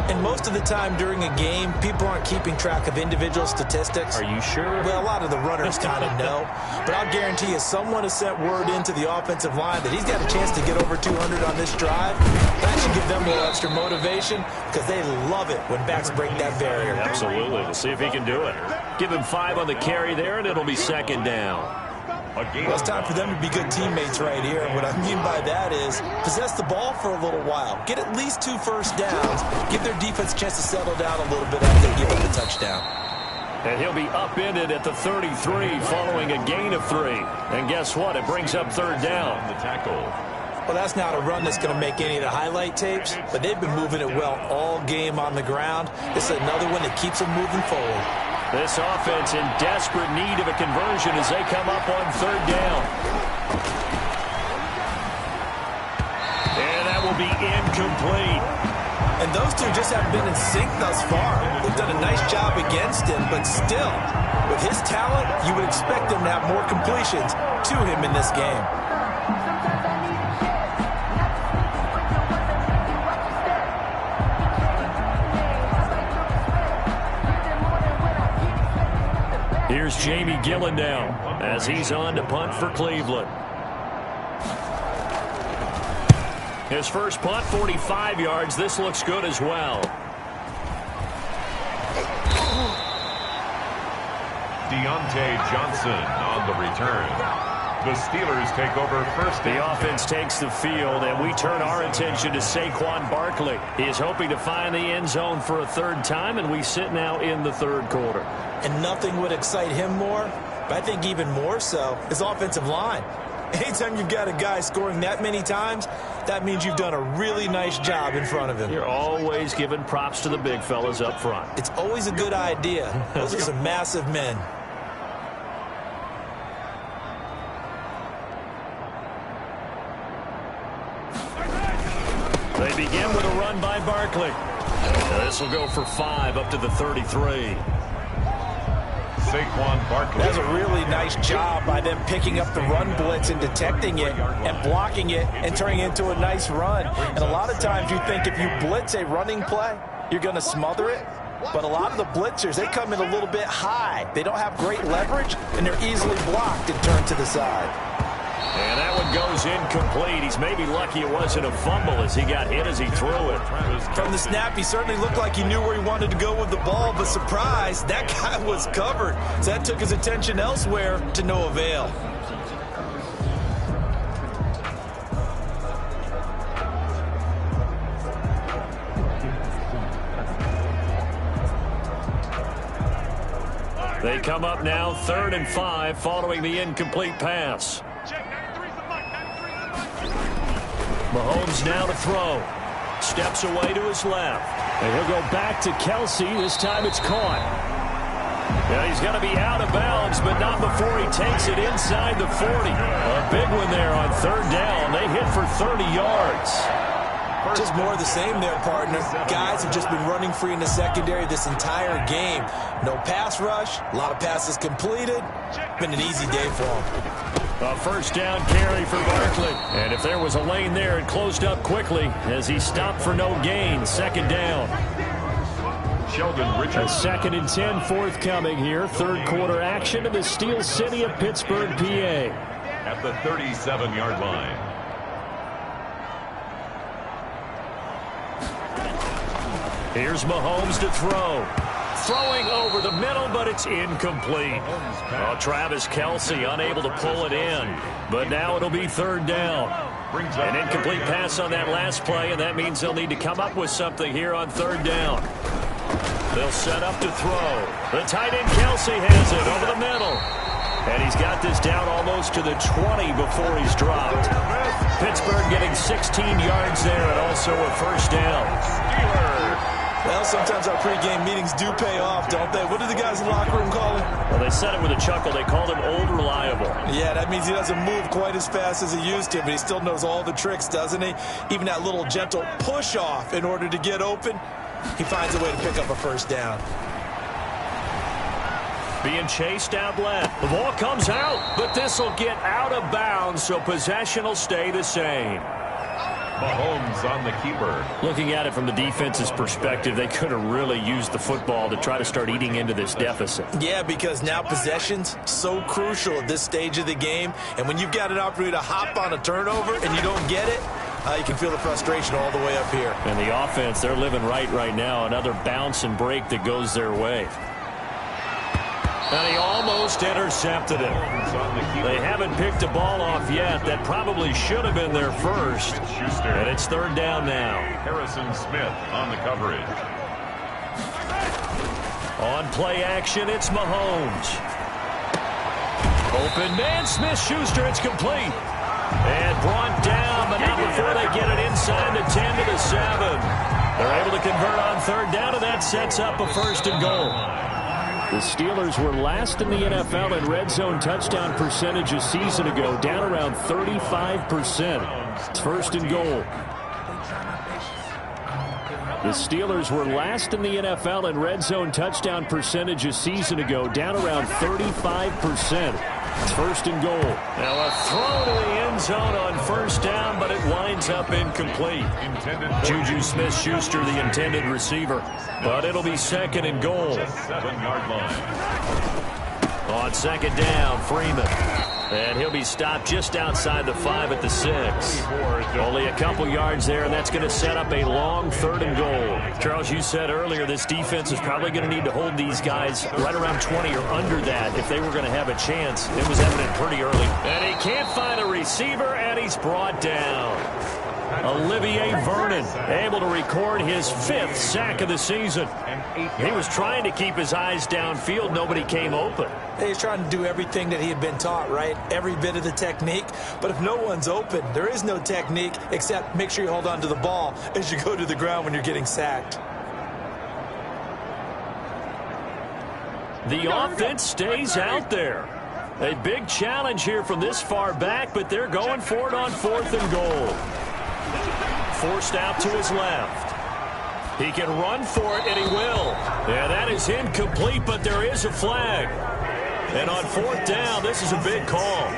And most of the time during a game, people aren't keeping track of individual statistics. Are you sure? Well, a lot of the runners kind of know. But I'll guarantee you someone has sent word into the offensive line that he's got a chance to get over 200 on this drive. That should give them a little extra motivation because they love it when backs break that barrier. Absolutely. We'll see if he can do it. Give him 5 on the carry there, and it'll be 2nd down. Well, it's time for them to be good teammates right here. And what I mean by that is possess the ball for a little while. Get at least 2 first downs. Give their defense a chance to settle down a little bit after they give up the touchdown. And he'll be upended at the 33 following a gain of 3. And guess what? It brings up 3rd down. The tackle. Well, that's not a run that's going to make any of the highlight tapes, but they've been moving it well all game on the ground. This is another one that keeps them moving forward. This offense in desperate need of a conversion as they come up on 3rd down. And that will be incomplete. And those two just haven't been in sync thus far. They've done a nice job against him, but still, with his talent, you would expect him to have more completions to him in this game. Here's Jamie Gillen now as he's on to punt for Cleveland. His first punt, 45 yards. This looks good as well. Deontay Johnson on the return. The Steelers take over first. The offense takes the field, and we turn our attention to Saquon Barkley. He is hoping to find the end zone for a 3rd time, and we sit now in the 3rd quarter. And nothing would excite him more, but I think even more so, his offensive line. Anytime you've got a guy scoring that many times, that means you've done a really nice job in front of him. You're always giving props to the big fellas up front. It's always a good idea. Those are some massive men. They begin with a run by Barkley. This will go for 5 up to the 33. Saquon Barkley. That's a really nice job by them picking up the run blitz and detecting it and blocking it and turning it into a nice run. And a lot of times you think if you blitz a running play, you're going to smother it. But a lot of the blitzers, they come in a little bit high. They don't have great leverage, and they're easily blocked and turned to the side. And that one goes incomplete. He's maybe lucky it wasn't a fumble as he got hit as he threw it. From the snap, he certainly looked like he knew where he wanted to go with the ball, but surprise, that guy was covered. So that took his attention elsewhere to no avail. They come up now 3rd and 5 following the incomplete pass. Mahomes now to throw. Steps away to his left. And he'll go back to Kelsey. This time it's caught. Yeah, he's going to be out of bounds, but not before he takes it inside the 40. A big one there on 3rd down. They hit for 30 yards. Just more of the same there, partner. Guys have just been running free in the secondary this entire game. No pass rush, a lot of passes completed. Been an easy day for them. A 1st down carry for Barkley. And if there was a lane there, it closed up quickly as he stopped for no gain. 2nd down. Sheldon Richards. A 2nd and 10 forthcoming here. 3rd quarter action in the Steel City of Pittsburgh, PA. At the 37-yard line. Here's Mahomes to throw. Throwing over the middle, but it's incomplete. Oh, Travis Kelsey unable to pull it in. But now it'll be 3rd down. An incomplete pass on that last play, and that means they'll need to come up with something here on 3rd down. They'll set up to throw. The tight end Kelsey has it over the middle. And he's got this down almost to the 20 before he's dropped. Pittsburgh getting 16 yards there and also a 1st down. Well, sometimes our pregame meetings do pay off, don't they? What do the guys in the locker room call him? Well, they said it with a chuckle. They called him Old Reliable. Yeah, that means he doesn't move quite as fast as he used to, but he still knows all the tricks, doesn't he? Even that little gentle push-off in order to get open, he finds a way to pick up a 1st down. Being chased out left. The ball comes out, but this will get out of bounds, so possession will stay the same. Mahomes on the keeper. Looking at it from the defense's perspective, they could have really used the football to try to start eating into this deficit. Yeah, because now possession's so crucial at this stage of the game. And when you've got an opportunity to hop on a turnover and you don't get it, you can feel the frustration all the way up here. And the offense, they're living right now. Another bounce and break that goes their way. And he almost intercepted it. They haven't picked a ball off yet. That probably should have been their first. And it's 3rd down now. Harrison Smith on the coverage. On play action, it's Mahomes. Open man, Smith-Schuster, it's complete. And brought down, but not before they get it inside the 10 to the 7. They're able to convert on 3rd down, and that sets up a 1st and goal. The Steelers were last in the NFL in red zone touchdown percentage a season ago, down around 35%. It's 1st and goal. The Steelers were last in the NFL in red zone touchdown percentage a season ago, down around 35%. It's 1st and goal. Now a throw to the end zone on 1st down, but it winds up incomplete. Juju Smith-Schuster, the intended receiver. But it'll be 2nd and goal. 7-yard line. On 2nd down, Freeman. And he'll be stopped just outside the 5 at the 6. Only a couple yards there, and that's going to set up a long 3rd and goal. Charles, you said earlier this defense is probably going to need to hold these guys right around 20 or under that if they were going to have a chance. It was evident pretty early. And he can't find a receiver, and he's brought down. Olivier Vernon able to record his 5th sack of the season. He was trying to keep his eyes downfield. Nobody came open. He's trying to do everything that he had been taught, right? Every bit of the technique. But if no one's open, there is no technique except make sure you hold on to the ball as you go to the ground when you're getting sacked. The offense stays out there. A big challenge here from this far back, but they're going for it on 4th and goal. Forced out to his left. He can run for it, and he will. Yeah, that is incomplete, but there is a flag. And on 4th down, this is a big call.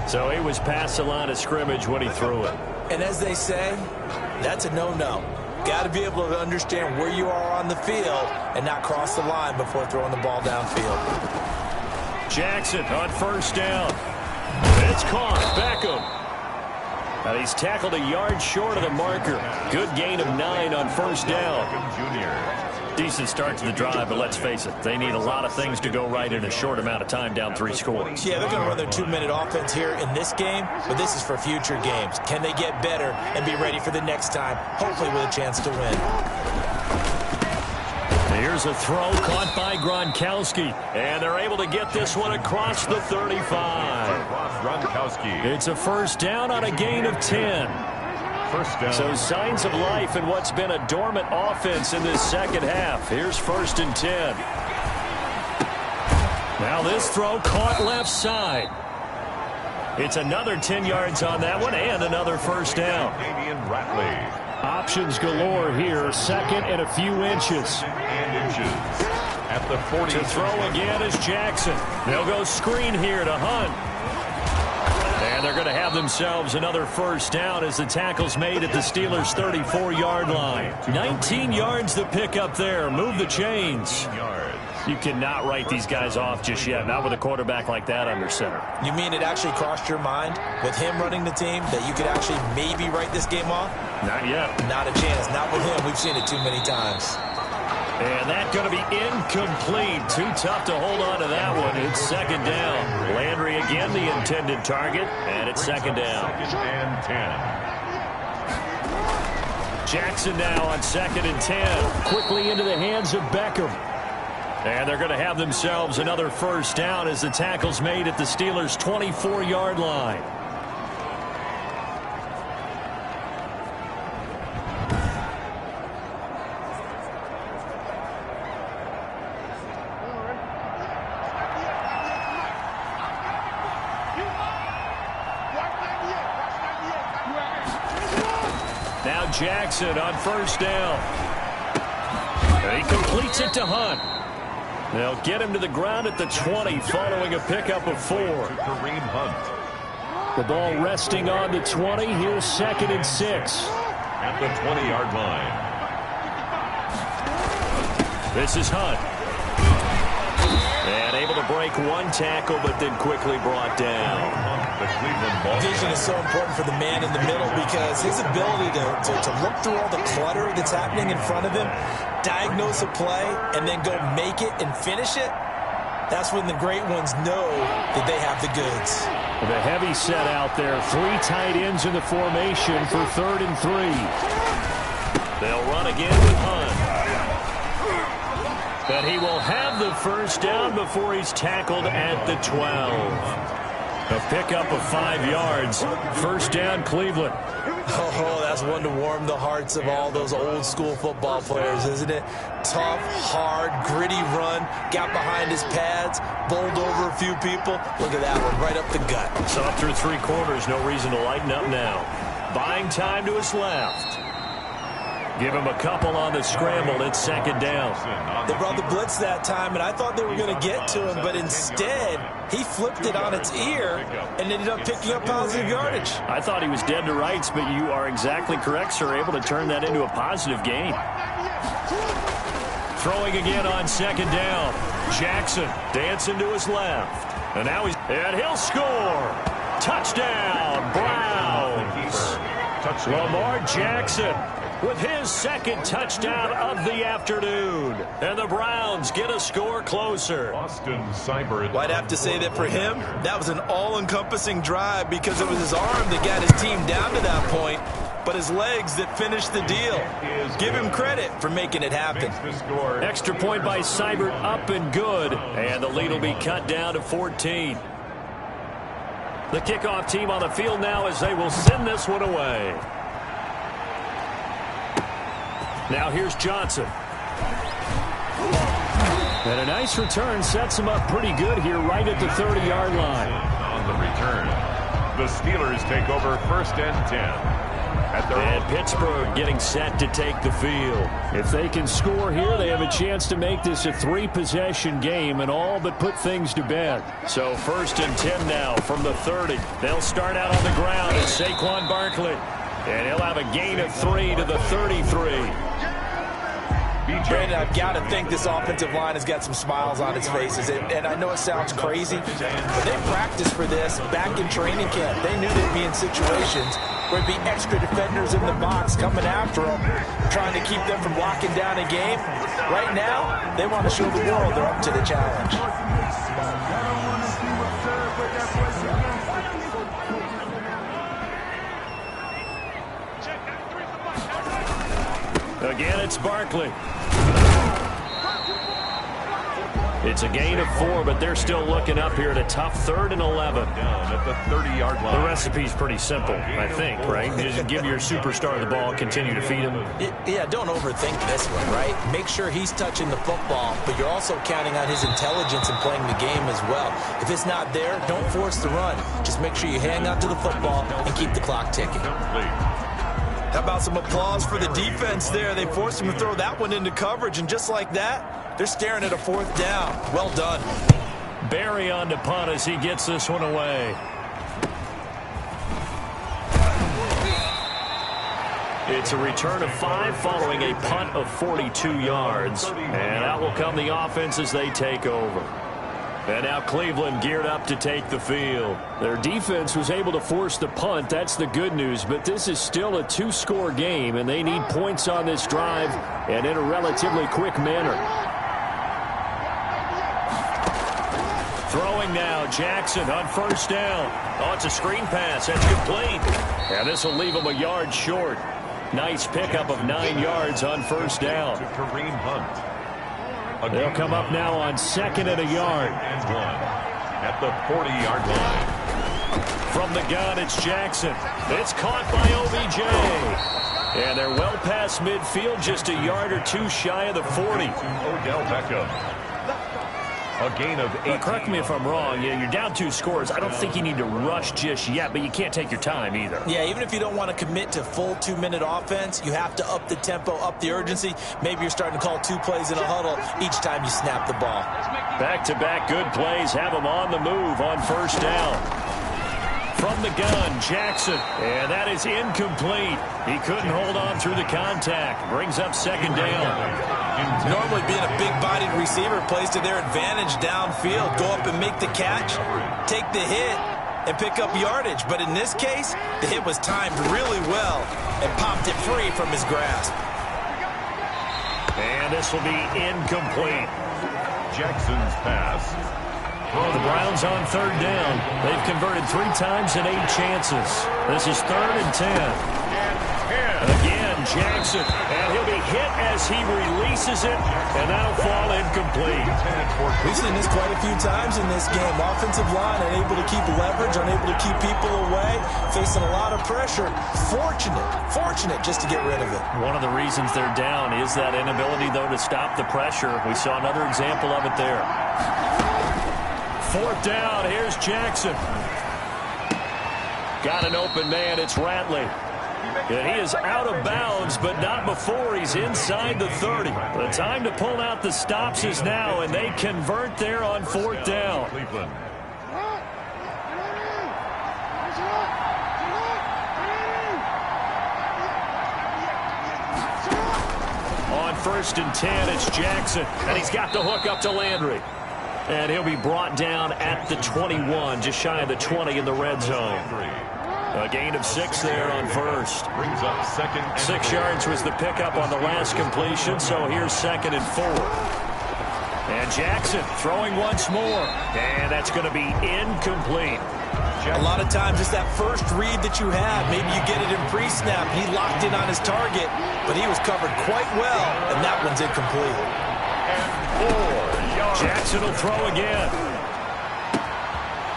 So he was past the line of scrimmage when he threw it. And as they say, that's a no-no. got to be able to understand where you are on the field and not cross the line before throwing the ball downfield. Jackson on first down. It's caught. Beckham. Now he's tackled a yard short of the marker. Good gain of 9 on first down. Decent start to the drive, but let's face it, they need a lot of things to go right in a short amount of time, down 3 scores. Yeah, they're going to run their 2-minute offense here in this game, but this is for future games. Can they get better and be ready for the next time, hopefully with a chance to win? Here's a throw caught by Gronkowski, and they're able to get this one across the 35. Gronkowski. It's a first down on a gain of 10. First down. So signs of life in what's been a dormant offense in this second half. Here's first and 10. Now this throw caught left side. It's another 10 yards on that one and another first down. Options galore here. Second and a few inches. At the 40. To throw again is Jackson. They'll go screen here to Hunt. And they're going to have themselves another first down as the tackle's made at the Steelers' 34-yard line. 19 yards to pick up there. Move the chains. You cannot write these guys off just yet, not with a quarterback like that under center. You mean it actually crossed your mind with him running the team that you could actually maybe write this game off? Not yet. Not a chance. Not with him. We've seen it too many times. And that's going to be incomplete. Too tough to hold on to that one. It's second down. Landry again the intended target, and it's second down. Second and 10. Jackson now on second and 10. Quickly into the hands of Beckham. And they're going to have themselves another first down as the tackle's made at the Steelers' 24-yard line. Now Jackson on first down. And he completes it to Hunt. They'll get him to the ground at the 20 following a pickup of 4. Kareem Hunt. The ball resting on the 20. Here's second and 6. At the 20-yard line. This is Hunt. And able to break one tackle, but then quickly brought down. The Cleveland ball. Vision is so important for the man in the middle because his ability to look through all the clutter that's happening in front of him, diagnose a play, and then go make it and finish it, that's when the great ones know that they have the goods. The heavy set out there. 3 tight ends in the formation for 3rd and 3. They'll run again with Hunt. But he will have the first down before he's tackled at the 12. A pickup of 5 yards. First down, Cleveland. Oh, that's one to warm the hearts of all those old-school football players, isn't it? Tough, hard, gritty run. Got behind his pads, bowled over a few people. Look at that one, right up the gut. So up through 3 quarters, no reason to lighten up now. Buying time to his left. Give him a couple on the scramble. It's second down. They brought the blitz that time, and I thought they were going to get to him, but instead, he flipped it on its ear and ended up picking up positive yardage. I thought he was dead to rights, but you are exactly correct, sir. Able to turn that into a positive gain. Throwing again on second down. Jackson dancing to his left. And now he'll score. Touchdown, Browns. Lamar Jackson with his second touchdown of the afternoon. And the Browns get a score closer. Austin Seibert. Well, I'd have to say that for him, that was an all-encompassing drive because it was his arm that got his team down to that point, but his legs that finished the deal. Give him credit for making it happen. Extra point by Seibert, up and good. And the lead will be cut down to 14. The kickoff team on the field now as they will send this one away. Now here's Johnson. And a nice return sets him up pretty good here right at the 30-yard line. On the return, the Steelers take over first and 10. And Pittsburgh getting set to take the field. If they can score here, they have a chance to make this a 3-possession game and all but put things to bed. So first and 10 now from the 30. They'll start out on the ground. It's Saquon Barkley. And he'll have a gain of 3 to the 33. Brandon, I've got to think this offensive line has got some smiles on its faces. And I know it sounds crazy, but they practiced for this back in training camp. They knew they'd be in situations where there'd be extra defenders in the box coming after them, trying to keep them from locking down a game. Right now, they want to show the world they're up to the challenge. Again, it's Barkley. It's a gain of 4, but they're still looking up here at a tough 3rd and 11. Down at the 30-yard line. The recipe's pretty simple, I think, right? You just give your superstar the ball, continue to feed him. Yeah, don't overthink this one, right? Make sure he's touching the football, but you're also counting on his intelligence in playing the game as well. If it's not there, don't force the run. Just make sure you hang on to the football and keep the clock ticking. How about some applause for the defense there? They forced him to throw that one into coverage, and just like that, they're staring at a 4th down. Well done. Barry on to punt as he gets this one away. It's a return of 5 following a punt of 42 yards. And out will come the offense as they take over. And now Cleveland geared up to take the field. Their defense was able to force the punt. That's the good news. But this is still a 2-score game, and they need points on this drive and in a relatively quick manner. Throwing now, Jackson on 1st down. Oh, it's a screen pass. That's complete. And this will leave him a yard short. Nice pickup of 9 yards on 1st down. Kareem Hunt. They'll come up now on 2nd and a yard. And 1 at the 40-yard line. From the gun, it's Jackson. It's caught by OBJ. And they're well past midfield, just a yard or 2 shy of the 40. Odell Beckham. A gain of 8. Correct me if I'm wrong. Yeah, you're down 2 scores. I don't think you need to rush just yet, but you can't take your time either. Yeah, even if you don't want to commit to full 2-minute offense, you have to up the tempo, up the urgency. Maybe you're starting to call 2 plays in a huddle each time you snap the ball. Back-to-back good plays have them on the move on 1st down. From the gun, Jackson. And that is incomplete. He couldn't hold on through the contact. Brings up 2nd down. Normally being a big-bodied receiver plays to their advantage downfield. Go up and make the catch, take the hit, and pick up yardage. But in this case, the hit was timed really well and popped it free from his grasp. And this will be incomplete. Jackson's pass. The Browns on 3rd down. They've converted 3 times in 8 chances. This is 3rd and 10. Again, Jackson. And he'll be hit as he releases it, and that'll fall incomplete. We've seen this quite a few times in this game. Offensive line unable to keep leverage, unable to keep people away, facing a lot of pressure. Fortunate just to get rid of it. One of the reasons they're down is that inability, though, to stop the pressure. We saw another example of it there. 4th down, here's Jackson. Got an open man, it's Ratley. And he is out of bounds, but not before he's inside the 30. The time to pull out the stops is now, and they convert there on 4th down. Cleveland. On 1st and 10, it's Jackson, and he's got the hook up to Landry. And he'll be brought down at the 21, just shy of the 20 in the red zone. A gain of 6 there on 1st. Brings up 2nd and 6 yards was the pickup on the last completion, so here's 2nd and 4. And Jackson throwing once more. And that's going to be incomplete. A lot of times it's that first read that you have. Maybe you get it in pre-snap. He locked in on his target, but he was covered quite well, and that one's incomplete. And 4 yards. Jackson will throw again.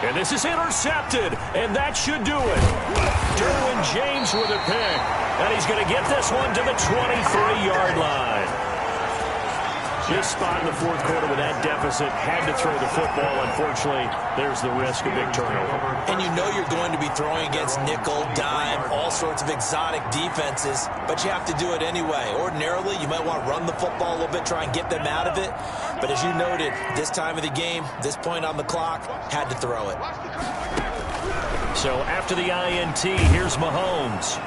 And this is intercepted, and that should do it. Derwin James with a pick, and he's going to get this one to the 23-yard line. Just spot in the 4th quarter with that deficit. Had to throw the football. Unfortunately, there's the risk of big turnover. And you know you're going to be throwing against nickel, dime, all sorts of exotic defenses, but you have to do it anyway. Ordinarily, you might want to run the football a little bit, try and get them out of it. But as you noted, this time of the game, this point on the clock, had to throw it. So after the INT, here's Mahomes.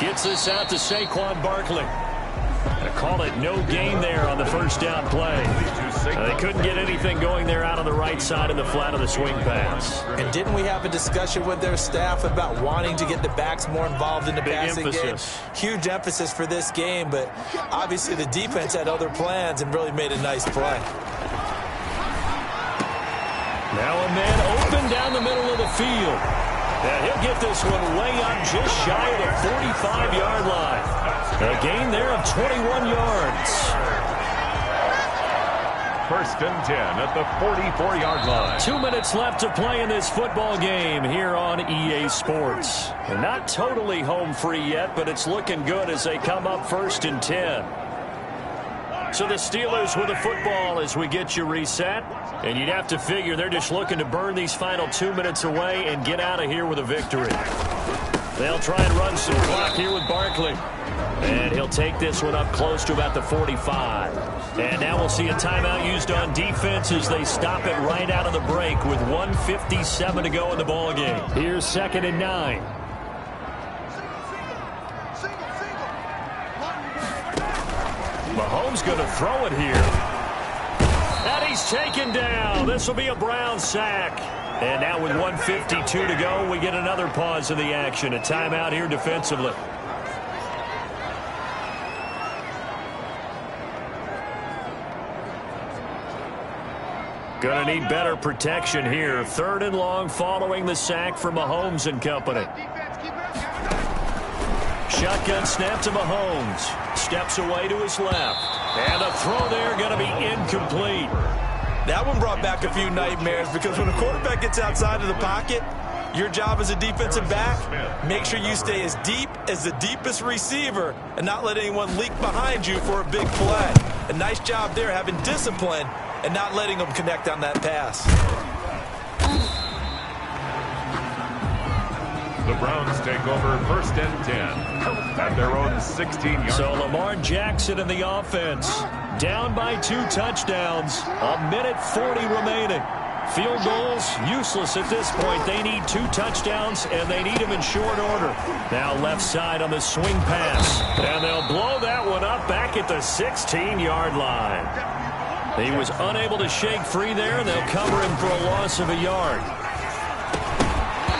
Gets this out to Saquon Barkley. I call it no gain there on the first down play. They couldn't get anything going there out on the right side of the flat of the swing pass. And didn't we have a discussion with their staff about wanting to get the backs more involved in the passing game? Huge emphasis for this game, but obviously the defense had other plans and really made a nice play. Now a man open down the middle of the field. And he'll get this one way up just shy of the 45-yard line. A gain there of 21 yards. First and 10 at the 44-yard line. 2 minutes left to play in this football game here on EA Sports. They're not totally home free yet, but it's looking good as they come up first and 10. So the Steelers with the football as we get you reset. And you'd have to figure they're just looking to burn these final 2 minutes away and get out of here with a victory. They'll try and run some clock here with Barkley. And he'll take this one up close to about the 45. And now we'll see a timeout used on defense as they stop it right out of the break with 1:57 to go in the ball game. Here's 2nd and 9. Mahomes going to throw it here. And he's taken down. This will be a Brown sack. And now with 1:52 to go, we get another pause in the action. A timeout here defensively. Going to need better protection here. 3rd and long following the sack from Mahomes and company. Shotgun snap to Mahomes. Steps away to his left. And a throw there going to be incomplete. That one brought back a few nightmares because when a quarterback gets outside of the pocket, your job as a defensive back, make sure you stay as deep as the deepest receiver and not let anyone leak behind you for a big play. A nice job there having discipline and not letting them connect on that pass. The Browns take over 1st and 10 at their own 16-yard. So Lamar Jackson in the offense. Down by 2 touchdowns. 1:40 remaining. Field goals useless at this point. They need 2 touchdowns, and they need them in short order. Now left side on the swing pass. And they'll blow that one up back at the 16-yard line. He was unable to shake free there, and they'll cover him for a loss of a yard.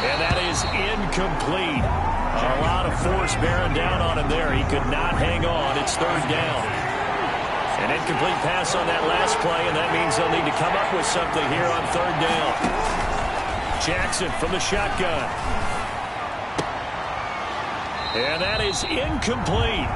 And that is incomplete. A lot of force bearing down on him there. He could not hang on. It's 3rd down. An incomplete pass on that last play, and that means they'll need to come up with something here on 3rd down. Jackson from the shotgun. And that is incomplete.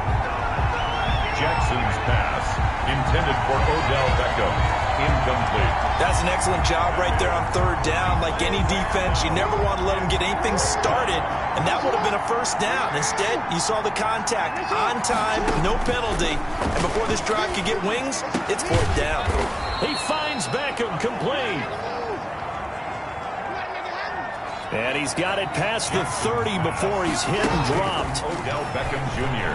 Jackson's pass intended for Odell Beckham. Incomplete. That's an excellent job right there on 3rd down. Like any defense, you never want to let them get anything started, and that would have been a 1st down. Instead, you saw the contact on time, no penalty, and before this drive could get wings, it's 4th down. He finds Beckham complete. And he's got it past the 30 before he's hit and dropped. Odell Beckham Jr.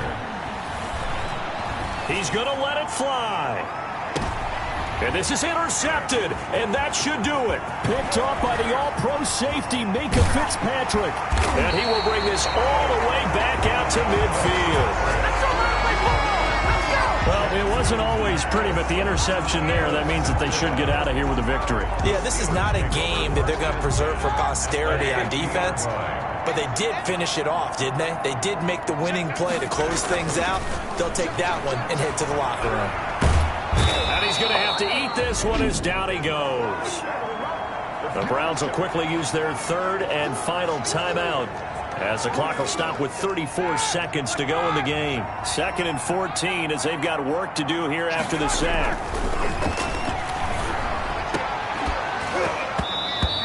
He's going to let it fly. And this is intercepted, and that should do it. Picked off by the all-pro safety, Minka Fitzpatrick. And he will bring this all the way back out to midfield. Well, it wasn't always pretty, but the interception there, that means that they should get out of here with a victory. Yeah, this is not a game that they're going to preserve for posterity on defense. But they did finish it off, didn't they? They did make the winning play to close things out. They'll take that one and head to the locker room. And he's going to have to eat this one as down he goes. The Browns will quickly use their 3rd and final timeout as the clock will stop with 34 seconds to go in the game. 2nd and 14 as they've got work to do here after the sack.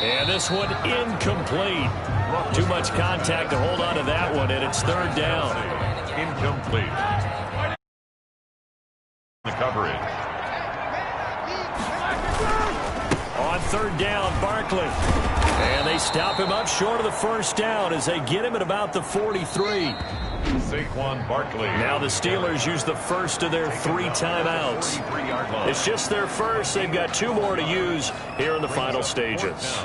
And this one incomplete. Too much contact to hold on to that one, and it's 3rd down. Incomplete. The coverage. On 3rd down, Barkley. And they stop him up short of the 1st down as they get him at about the 43. Saquon Barkley. Now the Steelers use the first of their 3 timeouts. It's just their first. They've got 2 more to use here in the final stages.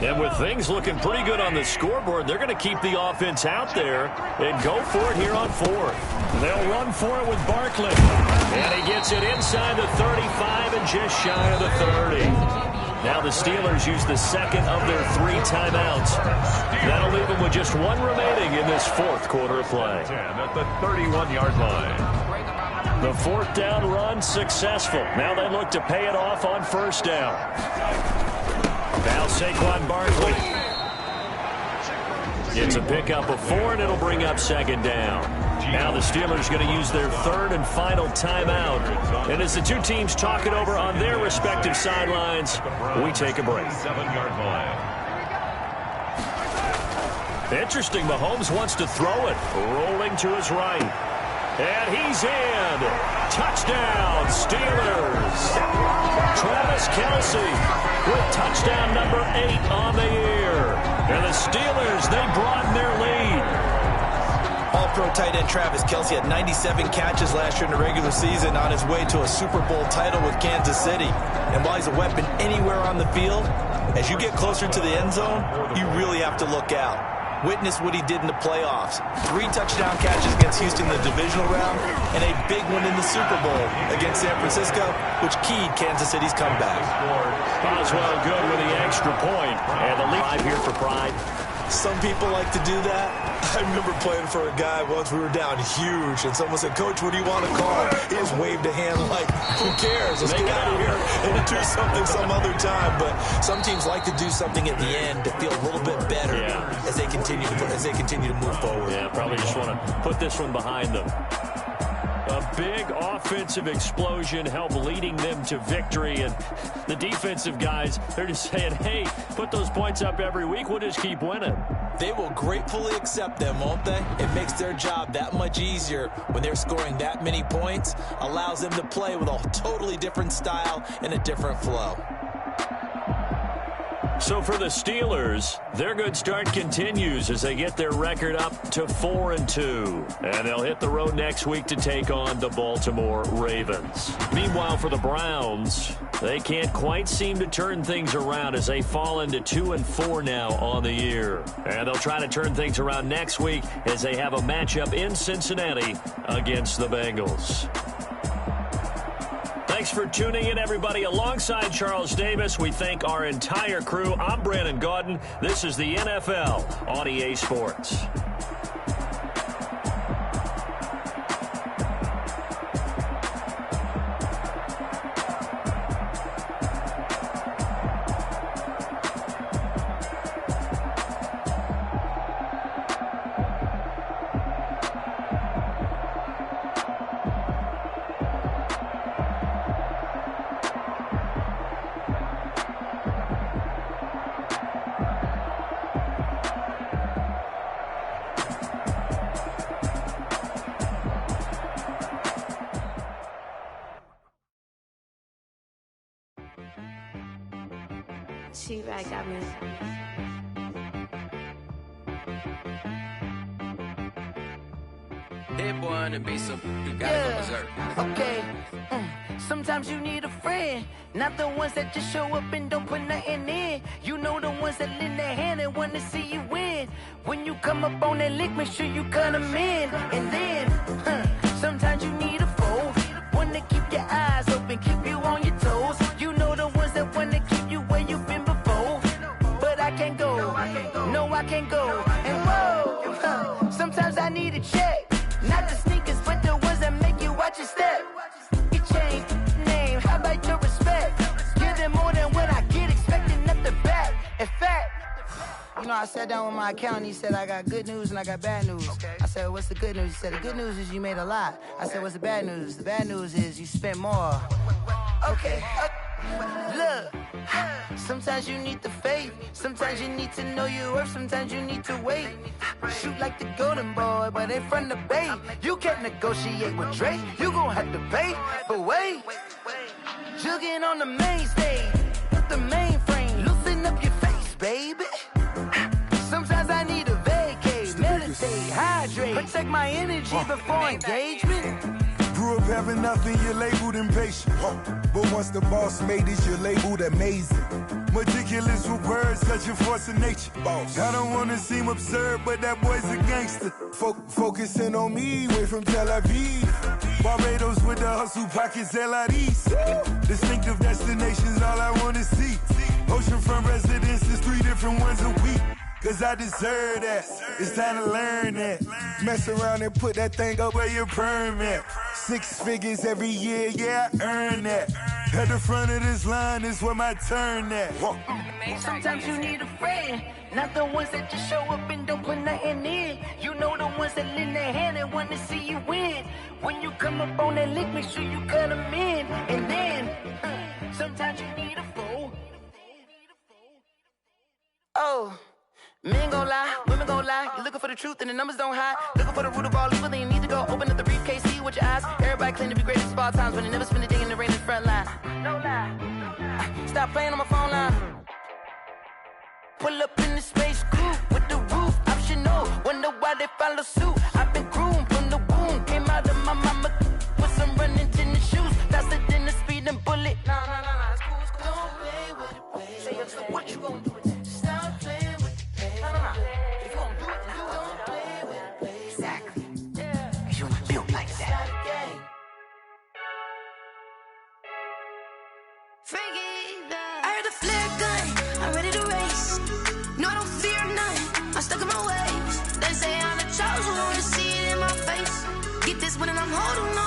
And with things looking pretty good on the scoreboard, they're going to keep the offense out there and go for it here on fourth. They'll run for it with Barkley. And he gets it inside the 35 and just shy of the 30. Now the Steelers use the second of their 3 timeouts. That'll leave them with just 1 remaining in this fourth quarter of play. 10 at the 31-yard line. The 4th down run successful. Now they look to pay it off on 1st down. Now Saquon Barkley. It's a pickup of 4, and it'll bring up 2nd down. Now the Steelers going to use their 3rd and final timeout. And as the two teams talk it over on their respective sidelines, we take a break. 7-yard line. Interesting, Mahomes wants to throw it. Rolling to his right. And he's in. Touchdown, Steelers. Travis Kelce with touchdown number 8 on the year. And the Steelers, they broaden their lead. All-pro tight end Travis Kelce had 97 catches last year in the regular season on his way to a Super Bowl title with Kansas City. And while he's a weapon anywhere on the field, as you get closer to the end zone, you really have to look out. Witness what he did in the playoffs. 3 touchdown catches against Houston in the divisional round, and a big one in the Super Bowl against San Francisco, which keyed Kansas City's comeback. Boswell good with the extra point. And the lead here for pride. Some people like to do that. I remember playing for a guy once. We were down huge, and someone said, "Coach, what do you want to call?" He just waved a hand like, "Who cares? Let's get out of here and do something some other time." But some teams like to do something at the end to feel a little bit better as they continue to move forward. Yeah, probably just want to put this one behind them. A big offensive explosion helped leading them to victory. And the defensive guys, they're just saying, hey, put those points up every week. We'll just keep winning. They will gratefully accept them, won't they? It makes their job that much easier when they're scoring that many points. Allows them to play with a totally different style and a different flow. So for the Steelers, their good start continues as they get their record up to 4-2. And they'll hit the road next week to take on the Baltimore Ravens. Meanwhile, for the Browns, they can't quite seem to turn things around as they fall into 2-4 now on the year. And they'll try to turn things around next week as they have a matchup in Cincinnati against the Bengals. Thanks for tuning in, everybody. Alongside Charles Davis, we thank our entire crew. I'm Brandon Gaudin. This is the NFL on EA Sports. T-Rag got me. Hit boy on the beat, so you gotta go berserk. Okay. Sometimes you need a friend, not the ones that just show up and don't put nothing in. You know the ones that lend their hand and want to see you win. When you come up on that lick, make sure you cut them in. And then, sometimes you need a foe, one to keep your eyes open, keep you on your toes. You know the ones that want to keep you where you've been before. But I can't go, no I can't go. And whoa, sometimes I need a check, not the sneakers but the ones that make you watch your step. You change name, how about your respect? Give them more than what I get, expecting nothing back. In fact, you know, I sat down with my accountant. He said, I got good news and I got bad news. Okay. I said, what's the good news? He said, the good news is you made a lot. I said, what's the bad news? The bad news is you spent more. Okay. Look, sometimes you need the faith. Sometimes you need to know your worth. Sometimes you need to wait. Shoot like the golden boy, but in front of the bay. You can't negotiate with Drake. You gon' have to pay. But wait, jugging on the main stage with the mainframe. Loosen up your face, baby. Sometimes I need a vacate, meditate, hydrate, protect my energy before engagement. Grew up having nothing, you're labeled impatient. But once the boss made it, you're labeled amazing. Meticulous with words, cause you're force of nature. I don't wanna seem absurd, but that boy's a gangster. Focusing on me, way from Tel Aviv. Barbados with the hustle pockets, LIDs. Distinctive destinations, all I wanna see. Oceanfront residences, 3 different ones a week. Cause I deserve that, it's time to learn that. Mess around and put that thing up where your perm at. 6 figures every year, yeah, I earn that. At the front of this line is where my turn at. Sometimes you need a friend, not the ones that just show up and don't put nothing in. You know the ones that lend their hand and want to see you win. When you come up on that lick, make sure you cut them in. And then, sometimes you need a fool. Oh. Men gon' lie, women gon' lie. You're looking for the truth and the numbers don't hide. Looking for the root of all evil, then you need to go open up the briefcase, see with your eyes. Everybody claim to be greatest of all times, but they never spend a day in the rain in the front line. No lie. Stop playing on my phone line. Pull up in the space coupe with the roof optional. Wonder why they follow suit. I've been groomed from the womb. Came out of my mama with some running tennis shoes. Faster than the speeding bullet. No, it's cool, it's cool. Don't play with it, baby. Say what you gon' do with it? Stop playing. If you gon' do it, you don't play with it, baby. Exactly. Cause you ain't built like that. I heard a flare gun, I'm ready to race. No, I don't fear none, I'm stuck in my ways. They say I'm the chosen one, to see it in my face. Get this one and I'm holding on.